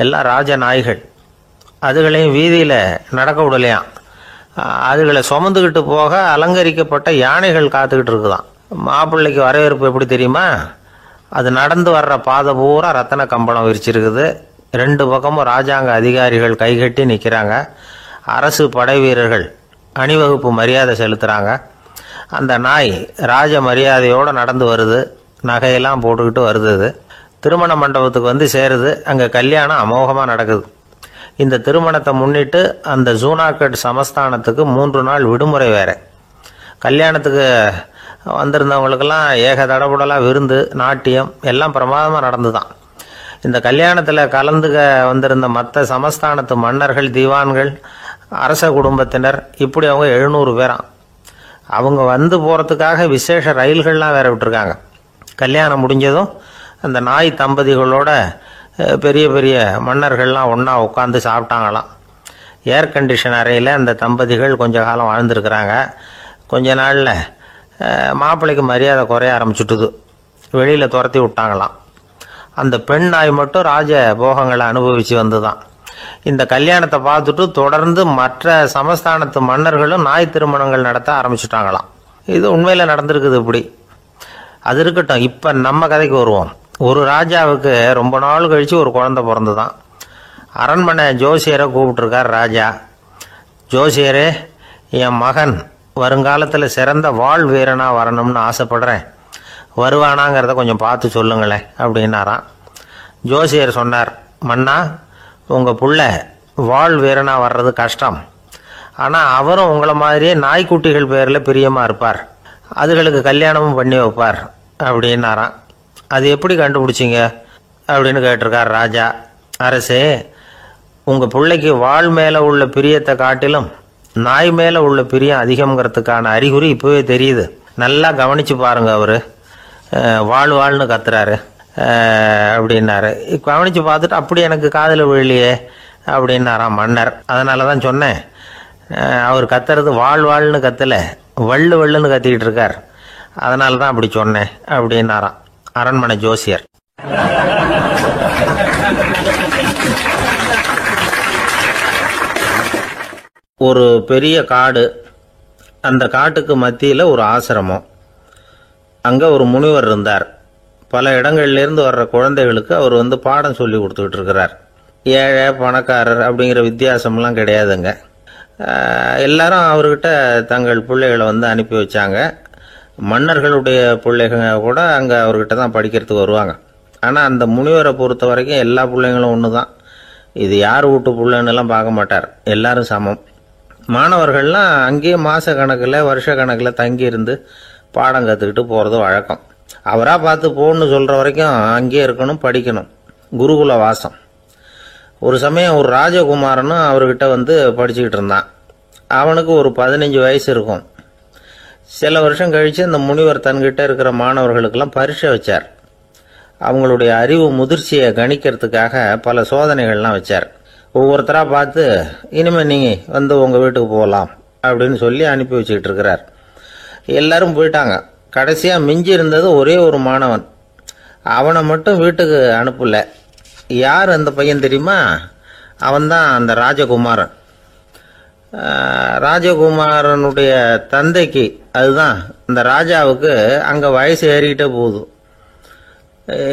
எல்லாம் ராஜ நாய்கள். அதுகளையும் வீதியில் நடக்க விடலையாம். அதுகளை சுமந்துக்கிட்டு போக அலங்கரிக்கப்பட்ட யானைகள் காத்துக்கிட்டு இருக்குதான். மாப்பிள்ளைக்கு வரவேற்பு எப்படி தெரியுமா? அது நடந்து வர்ற பாதை பூரா ரத்தன கம்பளம் விரிச்சிருக்குது. 2 பக்கமும் ராஜாங்க அதிகாரிகள் கைகட்டி நிற்கிறாங்க. அரசு படை வீரர்கள் அணிவகுப்பு மரியாதை செலுத்துகிறாங்க. அந்த நாய் ராஜ மரியாதையோடு நடந்து வருது. நகையெல்லாம் போட்டுக்கிட்டு வருது. திருமண மண்டபத்துக்கு வந்து சேருது. அங்கே கல்யாணம் அமோகமாக நடக்குது. இந்த திருமணத்தை முன்னிட்டு அந்த ஜூனாகட் சமஸ்தானத்துக்கு 3 நாள் விடுமுறை வேறு. கல்யாணத்துக்கு வந்திருந்தவங்களுக்கெல்லாம் ஏக தடபுடலாக விருந்து, நாட்டியம் எல்லாம் பிரமாதமாக நடந்துதான். இந்த கல்யாணத்தில் கலந்துக்க வந்திருந்த மற்ற சமஸ்தானத்து மன்னர்கள், தீவான்கள், அரச குடும்பத்தினர், இப்படி அவங்க 700 பேராம். அவங்க வந்து போகிறதுக்காக விசேஷ ரயில்கள்லாம் வேற விட்டுருக்காங்க. கல்யாணம் முடிஞ்சதும் அந்த நாய் தம்பதிகளோட பெரிய பெரிய மன்னர்கள்லாம் ஒன்றா உட்காந்து சாப்பிட்டாங்களாம். ஏர் கண்டிஷன் அறையில் அந்த தம்பதிகள் கொஞ்ச காலம் வாழ்ந்துருக்கிறாங்க. கொஞ்ச நாளில் மாப்பிள்ளைக்கு மரியாதை குறைய ஆரம்பிச்சுட்டுது. வெளியில் துரத்தி விட்டாங்களாம். அந்த பெண் நாய் மட்டும் ராஜ போகங்களை அனுபவித்து வந்துதான். இந்த கல்யாணத்தை பார்த்துட்டு தொடர்ந்து மற்ற சமஸ்தானத்து மன்னர்களும் நாய் திருமணங்கள் நடத்த ஆரம்பிச்சுட்டாங்களாம். இது உண்மையில் நடந்திருக்குது. இப்படி அது இருக்கட்டும். இப்போ நம்ம கதைக்கு வருவோம். ஒரு ராஜாவுக்கு ரொம்ப நாள் கழித்து ஒரு குழந்தை பிறந்துதான். அரண்மனை ஜோசியரை கூப்பிட்டுருக்கார் ராஜா. ஜோசியரே, என் மகன் வருங்காலத்தில் சிறந்த வாழ் வீரனாக வரணும்னு ஆசைப்படுறேன். வருவானாங்கிறத கொஞ்சம் பார்த்து சொல்லுங்களேன் அப்படின்னாராம். ஜோசியர் சொன்னார், மன்னா, உங்கள் புள்ள வாழ் வீரனாக வர்றது கஷ்டம். ஆனால் அவரும் உங்களை மாதிரியே நாய்க்குட்டிகள் பேரில் பிரியமாக இருப்பார். அதுகளுக்கு கல்யாணமும் பண்ணி வைப்பார் அப்படின்னாராம். அது எப்படி கண்டுபிடிச்சிங்க அப்படின்னு கேட்டிருக்கார் ராஜா. அரசே, உங்கள் பிள்ளைக்கு வாழ் மேலே உள்ள பிரியத்தை காட்டிலும் நாய் மேலே உள்ள பிரியம் அதிகம்ங்கிறதுக்கான அறிகுறி இப்போவே தெரியுது. நல்லா கவனித்து பாருங்க. அவர் வாழ்னு கத்துறாரு அப்படின்னாரு. கவனித்து பார்த்துட்டு அப்படி எனக்கு காதில் விழலையே அப்படின்னாராம் மன்னர். அதனால தான் சொன்னேன், அவர் கத்துறது வாழ்னு கத்தலை, வள்ளுன்னு கத்திக்கிட்டு இருக்கார். அதனால தான் அப்படி சொன்னேன் அப்படின்னாராம் அரண்மனை ஜோசியர். ஒரு பெரிய காடு. அந்த காட்டுக்கு மத்தியில் ஒரு ஆசிரமம். அங்கே ஒரு முனிவர் இருந்தார். பல இடங்கள்லேருந்து வர்ற குழந்தைகளுக்கு அவர் வந்து பாடம் சொல்லி கொடுத்துக்கிட்டு இருக்கிறார். ஏழை பணக்காரர் அப்படிங்கிற வித்தியாசம்லாம் கிடையாதுங்க. எல்லாரும் அவர்கிட்ட தங்கள் பிள்ளைகளை வந்து அனுப்பி வச்சாங்க. மன்னர்களுடைய பிள்ளைங்க கூட அங்கே அவர்கிட்ட தான் படிக்கிறதுக்கு வருவாங்க. ஆனால் அந்த முனிவரை பொறுத்த வரைக்கும் எல்லா பிள்ளைங்களும் ஒன்று தான். இது யார் வீட்டு பிள்ளைன்னெல்லாம் பார்க்க மாட்டார். எல்லாரும் சமம். மாணவர்கள்லாம் அங்கேயே மாத கணக்கில் வருஷ கணக்கில் தங்கியிருந்து பாடம் கற்றுக்கிட்டு போகிறது வழக்கம். அவராக பார்த்து போகணுன்னு சொல்கிற வரைக்கும் அங்கேயே இருக்கணும், படிக்கணும். குருகுல வாசம். ஒரு சமயம் ஒரு ராஜகுமாரனும் அவர்கிட்ட வந்து படிச்சுக்கிட்டு இருந்தான். அவனுக்கு ஒரு 15 வயசு இருக்கும். சில வருஷம் கழித்து அந்த முனிவர் தன்கிட்ட இருக்கிற மாணவர்களுக்கெல்லாம் பரீட்சை வச்சார். அவங்களுடைய அறிவு முதிர்ச்சியை கணிக்கிறதுக்காக பல சோதனைகள்லாம் வச்சார். ஒவ்வொருத்தராக பார்த்து இனிமேல் நீங்கள் வந்து உங்கள் வீட்டுக்கு போகலாம் அப்படின்னு சொல்லி அனுப்பி வச்சுக்கிட்டு இருக்கிறார். எல்லாரும் போயிட்டாங்க. கடைசியாக மிஞ்சி இருந்தது ஒரே ஒரு மாணவன். அவனை மட்டும் வீட்டுக்கு அனுப்பல. யார் அந்த பையன் தெரியுமா? அவன்தான் அந்த ராஜகுமாரன். ராஜகுமாரனுடைய தந்தைக்கு, அதுதான் அந்த ராஜாவுக்கு, அங்கே வயசு ஏறிக்கிட்டே போகுது.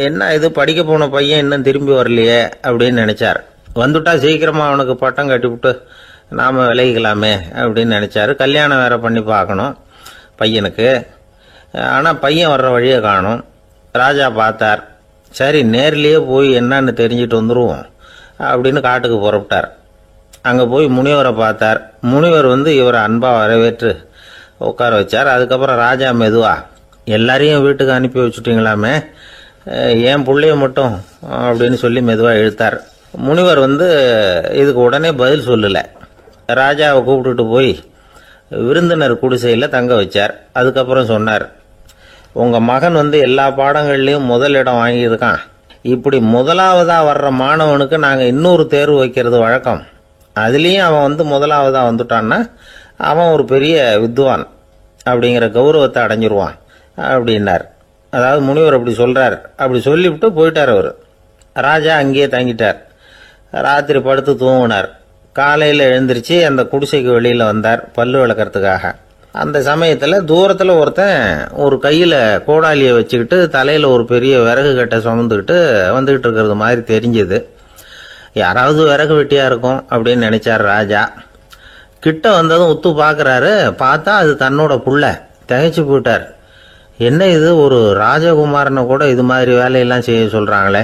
என்ன இது, படிக்க போன பையன் இன்னும் திரும்பி வரலையே அப்படின்னு நினைச்சார். வந்துட்டா சீக்கிரமா அவனுக்கு பட்டம் கட்டிவிட்டு நாம விலகிக்கலாமே அப்படின்னு நினைச்சாரு. கல்யாணம் வேற பண்ணி பார்க்கணும் பையனுக்கு. ஆனால் பையன் வர்ற வழியை காணும். ராஜா பார்த்தார். சரி, நேர்லேயே போய் என்னன்னு தெரிஞ்சுட்டு வந்துடுவோம் அப்படின்னு காட்டுக்கு புறப்பட்டார். அங்கே போய் முனிவரை பார்த்தார். முனிவர் வந்து இவரை அன்பாக வரவேற்று உட்கார வச்சார். அதுக்கப்புறம் ராஜா மெதுவா, எல்லாரையும் வீட்டுக்கு அனுப்பி வச்சுட்டீங்களாமே, ஏன் பிள்ளைய மட்டும் அப்படின்னு சொல்லி மெதுவாக இழுத்தார். முனிவர் வந்து இதுக்கு உடனே பதில் சொல்லலை. ராஜாவை கூப்பிட்டுட்டு போய் விருந்தினர் குடிசையில் தங்க வச்சார். அதுக்கப்புறம் சொன்னார், உங்கள் மகன் வந்து எல்லா பாடங்கள்லையும் முதல் இடம் வாங்கியிருக்கான். இப்படி முதலாவதாக வர்ற மாணவனுக்கு நாங்கள் இன்னொரு தேர்வு வைக்கிறது வழக்கம். அதுலேயும் அவன் வந்து முதலாவதாக வந்துட்டான்னா அவன் ஒரு பெரிய வித்வான் அப்படிங்கிற கௌரவத்தை அடைஞ்சிருவான் அப்படின்னார். அதாவது முனிவர் அப்படி சொல்கிறார். அப்படி சொல்லிவிட்டு போயிட்டார் அவர். ராஜா அங்கேயே தங்கிட்டார். ராத்திரி படுத்து தூங்கினார். காலையில் எழுந்திரிச்சு அந்த குடிசைக்கு வெளியில் வந்தார் பல்லு விளக்கறதுக்காக. அந்த சமயத்தில் தூரத்தில் ஒருத்தன் ஒரு கையில் கோடாலியை வச்சுக்கிட்டு தலையில் ஒரு பெரிய விறகு கட்டை சுமந்துக்கிட்டு வந்துக்கிட்டு இருக்கிறது மாதிரி தெரிஞ்சது. யாராவது விறகு வெட்டியாக இருக்கும் அப்படின்னு நினைச்சார் ராஜா. கிட்ட வந்ததும் உத்து பார்க்குறாரு. பார்த்தா அது தன்னோட புள்ள. திகைச்சு போயிட்டார். என்ன இது, ஒரு ராஜகுமாரனை கூட இது மாதிரி வேலையெல்லாம் செய்ய சொல்கிறாங்களே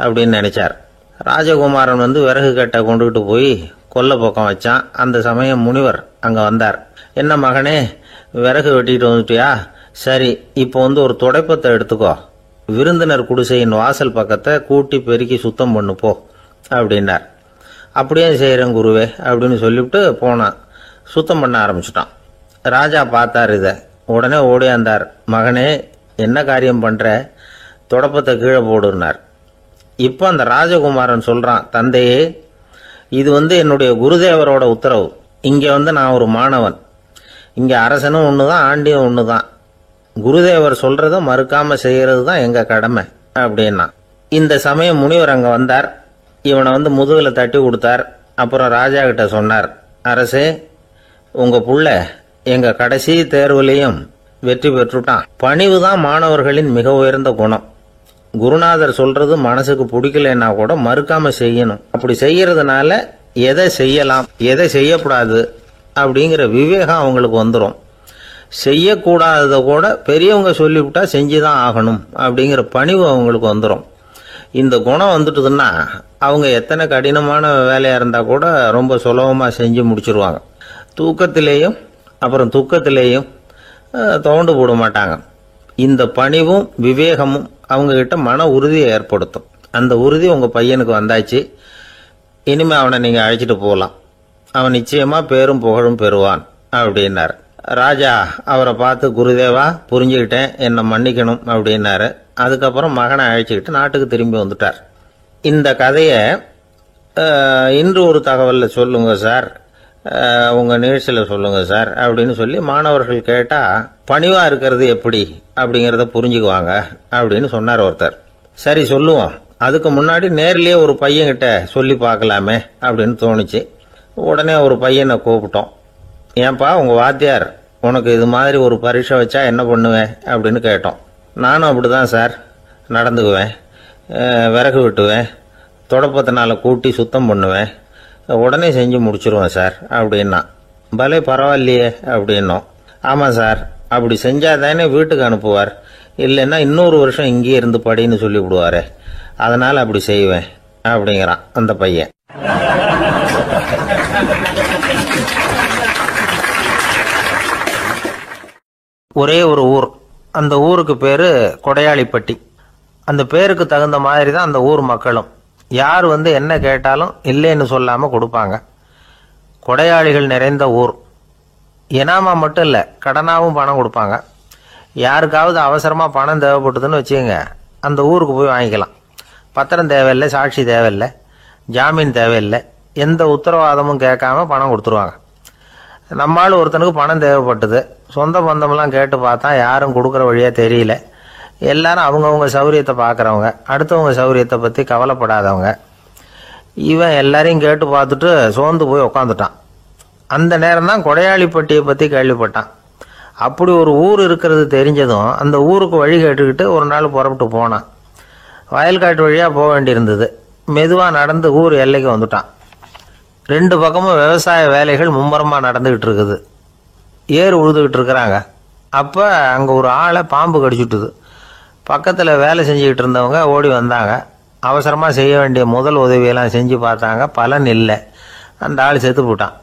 அப்படின்னு நினைச்சார். ராஜகுமாரன் வந்து விறகு கட்டை கொண்டுகிட்டு போய் கொல்லை பக்கம் வச்சான். அந்த சமயம் முனிவர் அங்கே வந்தார். என்ன மகனே, விறகு வெட்டிட்டு வந்துட்டியா? சரி, இப்போ வந்து ஒரு துடைப்பத்தை எடுத்துக்கோ, விருந்தினர் குடிசையின் வாசல் பக்கத்தை கூட்டி பெருக்கி சுத்தம் பண்ணு போ அப்படின்னார். அப்படியே செய்கிறேன் குருவே அப்படின்னு சொல்லிவிட்டு போனான். சுத்தம் பண்ண ஆரம்பிச்சிட்டான். ராஜா பார்த்தார் இதை. உடனே ஓடியாந்தார். மகனே, என்ன காரியம் பண்ணுற? துடைப்பத்தை கீழே போடுனார். இப்போ அந்த ராஜகுமாரன் சொல்கிறான், தந்தையே, இது வந்து என்னுடைய குருதேவரோட உத்தரவு. இங்கே வந்து நான் ஒரு மாணவன். இங்கே அரசனும் ஒன்று தான், ஆண்டியும் ஒன்று தான். குருதேவர் சொல்கிறத மறுக்காமல் செய்கிறது தான் எங்கள் கடமை அப்படின்னா. இந்த சமயம் முனிவர் அங்கே வந்தார். இவனை வந்து முதுகில் தட்டி கொடுத்தார். அப்புறம் ராஜா கிட்ட சொன்னார், அரசே, உங்கள் புள்ள எங்கள் கடைசி தேர்வுலையும் வெற்றி பெற்றுட்டான். பணிவு தான் மாணவர்களின் மிக உயர்ந்த குணம். குருநாதர் சொல்றது மனசுக்கு பிடிக்கலன்னா கூட மறுக்காம செய்யணும். அப்படி செய்யறதுனால எதை செய்யலாம் எதை செய்யக்கூடாது அப்படிங்கிற விவேகம் அவங்களுக்கு வந்துடும். செய்யக்கூடாததை கூட பெரியவங்க சொல்லிவிட்டா செஞ்சுதான் ஆகணும் அப்படிங்கிற பணிவு அவங்களுக்கு வந்துடும். இந்த குணம் வந்துட்டுதுன்னா அவங்க எத்தனை கடினமான வேலையா இருந்தா கூட ரொம்ப சுலபமாக செஞ்சு முடிச்சிருவாங்க. தூக்கத்திலேயும் அப்புறம் துக்கத்திலேயும் தோண்டு போட மாட்டாங்க. இந்த பணிவும் விவேகமும் அவங்க கிட்ட மன உறுதியை ஏற்படுத்தும். அந்த உறுதி உங்க பையனுக்கு வந்தாச்சு. இனிமே அவனை நீங்க அழைச்சிட்டு போகலாம். அவன் நிச்சயமா பேரும் புகழும் பெறுவான் அப்படின்னாரு. ராஜா அவரை பார்த்து, குருதேவா, புரிஞ்சுக்கிட்டேன், என்னை மன்னிக்கணும் அப்படின்னாரு. அதுக்கப்புறம் மகனை அழைச்சிக்கிட்டு நாட்டுக்கு திரும்பி வந்துட்டார். இந்த கதையை இன்று ஒரு தகவலில் சொல்லுங்க சார், உங்கள் நிகழ்ச்சியில் சொல்லுங்க சார் அப்படின்னு சொல்லி மாணவர்கள் கேட்டால் பணிவாக இருக்கிறது எப்படி அப்படிங்கிறத புரிஞ்சுக்குவாங்க அப்படின்னு சொன்னார் ஒருத்தர். சரி சொல்லுவோம், அதுக்கு முன்னாடி நேர்லேயே ஒரு பையன்கிட்ட சொல்லி பார்க்கலாமே அப்படின்னு தோணுச்சு. உடனே ஒரு பையனை கூப்பிட்டோம். ஏன்பா, உங்கள் வாத்தியார் உனக்கு இது மாதிரி ஒரு பரீட்சை வச்சா என்ன பண்ணுவேன் அப்படின்னு கேட்டோம். நானும் அப்படி தான் சார் நடந்துக்குவேன், விறகு வெட்டுவேன், தொடப்பத்தினால கூட்டி சுத்தம் பண்ணுவேன், உடனே செஞ்சு முடிச்சிருவேன் சார் அப்படின்னா. பலே பரவாயில்லையே அப்படின்னோம். ஆமாம் சார், அப்படி செஞ்சால் தானே வீட்டுக்கு அனுப்புவார், இல்லைன்னா இன்னொரு வருஷம் இங்கேயே இருந்து படின்னு சொல்லி விடுவார், அதனால் அப்படி செய்வேன் அப்படிங்கிறான் அந்த பையன். ஒரே ஒரு ஊர், அந்த ஊருக்கு பேரு கொடையாளிப்பட்டி. அந்த பேருக்கு தகுந்த மாதிரி தான் அந்த ஊர் மக்களும். யார் வந்து என்ன கேட்டாலும் இல்லைன்னு சொல்லாமல் கொடுப்பாங்க. கொடையாளிகள் நிறைந்த ஊர். இனாமா மட்டும் இல்லை, கடனாகவும் பணம் கொடுப்பாங்க. யாருக்காவது அவசரமாக பணம் தேவைப்பட்டதுன்னு வச்சுக்கோங்க, அந்த ஊருக்கு போய் வாங்கிக்கலாம். பத்திரம் தேவையில்லை, சாட்சி தேவையில்லை, ஜாமீன் தேவையில்லை, எந்த உத்தரவாதமும் கேட்காம பணம் கொடுத்துருவாங்க. நம்மால் ஒருத்தனுக்கு பணம் தேவைப்பட்டது. சொந்த பந்தமெல்லாம் கேட்டு பார்த்தா யாரும் கொடுக்குற வழியாக தெரியல. எல்லாரும் அவங்கவுங்க சௌரியத்தை பார்க்குறவங்க, அடுத்தவங்க சௌரியத்தை பற்றி கவலைப்படாதவங்க. இவன் எல்லாரையும் கேட்டு பார்த்துட்டு சோர்ந்து போய் உக்காந்துட்டான். அந்த நேரம் தான் கொடையாளிப்பட்டியை பற்றி கேள்விப்பட்டான். அப்படி ஒரு ஊர் இருக்கிறது தெரிஞ்சதும் அந்த ஊருக்கு வழி கேட்டுக்கிட்டு ஒரு நாள் புறப்பட்டு போனான். வயல்காட்டு வழியாக போக வேண்டியிருந்தது. மெதுவாக நடந்து ஊர் எல்லைக்கு வந்துட்டான். 2 பக்கமும் விவசாய வேலைகள் மும்முரமாக நடந்துக்கிட்டு இருக்குது. ஏர் உழுதுகிட்டு இருக்கிறாங்க. அப்போ அங்கே ஒரு ஆளை பாம்பு கடிச்சுட்டுது. பக்கத்தில் வேலை செஞ்சுக்கிட்டு இருந்தவங்க ஓடி வந்தாங்க. அவசரமாக செய்ய வேண்டிய முதல் உதவியெல்லாம் செஞ்சு பார்த்தாங்க. பலன் இல்லை. அந்த ஆள் செத்து போட்டான்.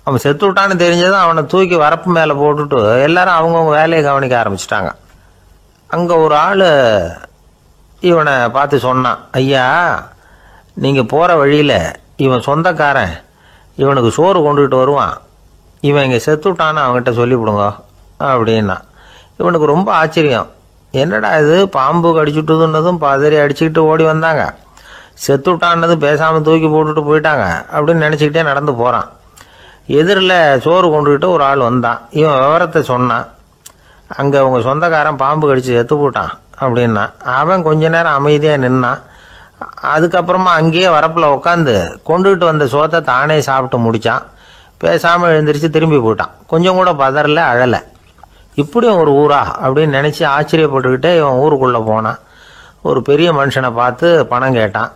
அவன் செத்து விட்டான்னு தெரிஞ்சதும் அவனை தூக்கி வரப்பு மேலே போட்டுட்டு எல்லாரும் அவங்கவுங்க வேலையை கவனிக்க ஆரம்பிச்சிட்டாங்க. அங்கே ஒரு ஆள் இவனை பார்த்து சொன்னான், ஐயா, நீங்கள் போகிற வழியில் இவன் சொந்தக்காரன் இவனுக்கு சோறு கொண்டுகிட்டு வருவான். இவன் இங்கே செத்துட்டான்னு அவங்ககிட்ட சொல்லிவிடுங்க அப்படின்னா. இவனுக்கு ரொம்ப ஆச்சரியம். என்னடா இது, பாம்பு கடிச்சுட்டுதுன்னதும் பதறி அடிச்சுக்கிட்டு ஓடி வந்தாங்க, செத்துட்டான்னதும் பேசாமல் தூக்கி போட்டுட்டு போயிட்டாங்க அப்படின்னு நினச்சிக்கிட்டே நடந்து போகிறான். எதிரில் சோறு கொண்டுக்கிட்டு ஒரு ஆள் வந்தான். இவன் விவரத்தை சொன்னான். அங்கே அவங்க சொந்தக்காரன் பாம்பு கடிச்சு செத்து போட்டான் அப்படின்னா. அவன் கொஞ்ச நேரம் அமைதியாக நின்னான். அதுக்கப்புறமா அங்கேயே வரப்பில் உட்காந்து கொண்டுகிட்டு வந்த சோத்தை தானே சாப்பிட்டு முடித்தான். பேசாமல் எழுந்திரிச்சு திரும்பி போயிட்டான். கொஞ்சம் கூட பதறல, அழலை. இப்படியும் ஒரு ஊரா அப்படின்னு நினச்சி ஆச்சரியப்பட்டுக்கிட்டே இவன் ஊருக்குள்ளே போனான். ஒரு பெரிய மனுஷனை பார்த்து பணம் கேட்டான்.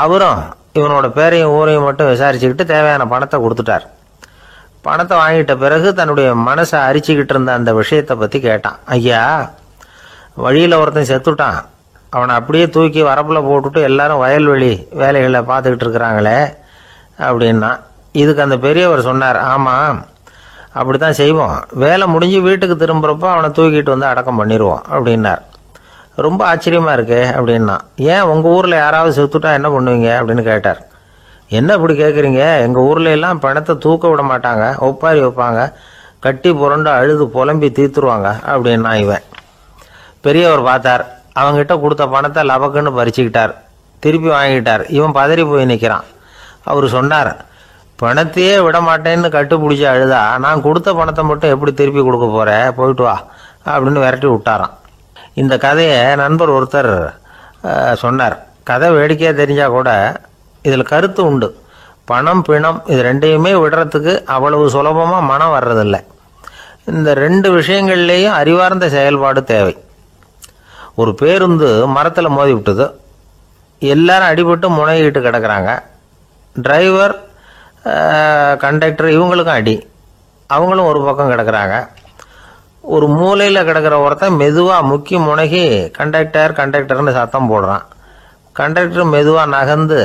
அவரும் இவனோட பேரையும் ஊரையும் மட்டும் விசாரிச்சுக்கிட்டு தேவையான பணத்தை கொடுத்துட்டார். பணத்தை வாங்கிட்ட பிறகு தன்னுடைய மனசை அரிச்சுக்கிட்டு இருந்த அந்த விஷயத்தை பற்றி கேட்டான். ஐயா, வழியில் ஒருத்தன் செத்துட்டான், அவனை அப்படியே தூக்கி வரப்பில் போட்டுட்டு எல்லாரும் வயல்வெளி வேலைகளை பார்த்துக்கிட்டு இருக்கிறாங்களே அப்படின்னா. இதுக்கு அந்த பெரியவர் சொன்னார், ஆமாம், அப்படி தான் செய்வோம். வேலை முடிஞ்சு வீட்டுக்கு திரும்புகிறப்போ அவனை தூக்கிட்டு வந்து அடக்கம் பண்ணிடுவோம் அப்படின்னார். ரொம்ப ஆச்சரியமாக இருக்கே அப்படின்னா. ஏன் உங்கள் ஊரில் யாராவது செத்துட்டா என்ன பண்ணுவீங்க அப்படின்னு கேட்டார். என்ன இப்படி கேட்குறீங்க, எங்கள் ஊரில் எல்லாம் பணத்தை தூக்க விட மாட்டாங்க, ஒப்பாரி வைப்பாங்க, கட்டி புரண்டு அழுது புலம்பி தீர்த்துருவாங்க அப்படின்னா. இவன் பெரியவர் பார்த்தார். அவங்ககிட்ட கொடுத்த பணத்தை லபக்குன்னு பறிச்சுக்கிட்டார். திருப்பி வாங்கிட்டார். இவன் பதறி போய் நிற்கிறான். அவர் சொன்னார், பணத்தையே விட மாட்டேன்னு கட்டுப்பிடிச்சி அழுதா நான் கொடுத்த பணத்தை மட்டும் எப்படி திருப்பி கொடுக்க போகிறேன், போயிட்டு வா அப்படின்னு விரட்டி விட்டாராம். இந்த கதையை நண்பர் ஒருத்தர் சொன்னார். கதை வேடிக்கையாக தெரிஞ்சால் கூட இதில் கருத்து உண்டு. பணம் பிணம் இது ரெண்டையுமே விடுறதுக்கு அவ்வளவு சுலபமாக மனம் வர்றதில்லை. இந்த 2 விஷயங்கள்லேயும் அறிவார்ந்த செயல்பாடு தேவை. ஒரு பேருந்து மரத்தில் மோதி விட்டது. எல்லாரும் அடிபட்டு முனைகிட்டு கிடக்கிறாங்க. டிரைவர், கண்டக்டர் இவங்களுக்கும் அடி. அவங்களும் ஒரு பக்கம் கிடக்கிறாங்க. ஒரு மூலையில் கிடக்கிற ஒருத்தன் மெதுவாக முக்கி முனகி கண்டக்டர்னு சத்தம் போடுறான். கண்டக்டர் மெதுவாக நகர்ந்து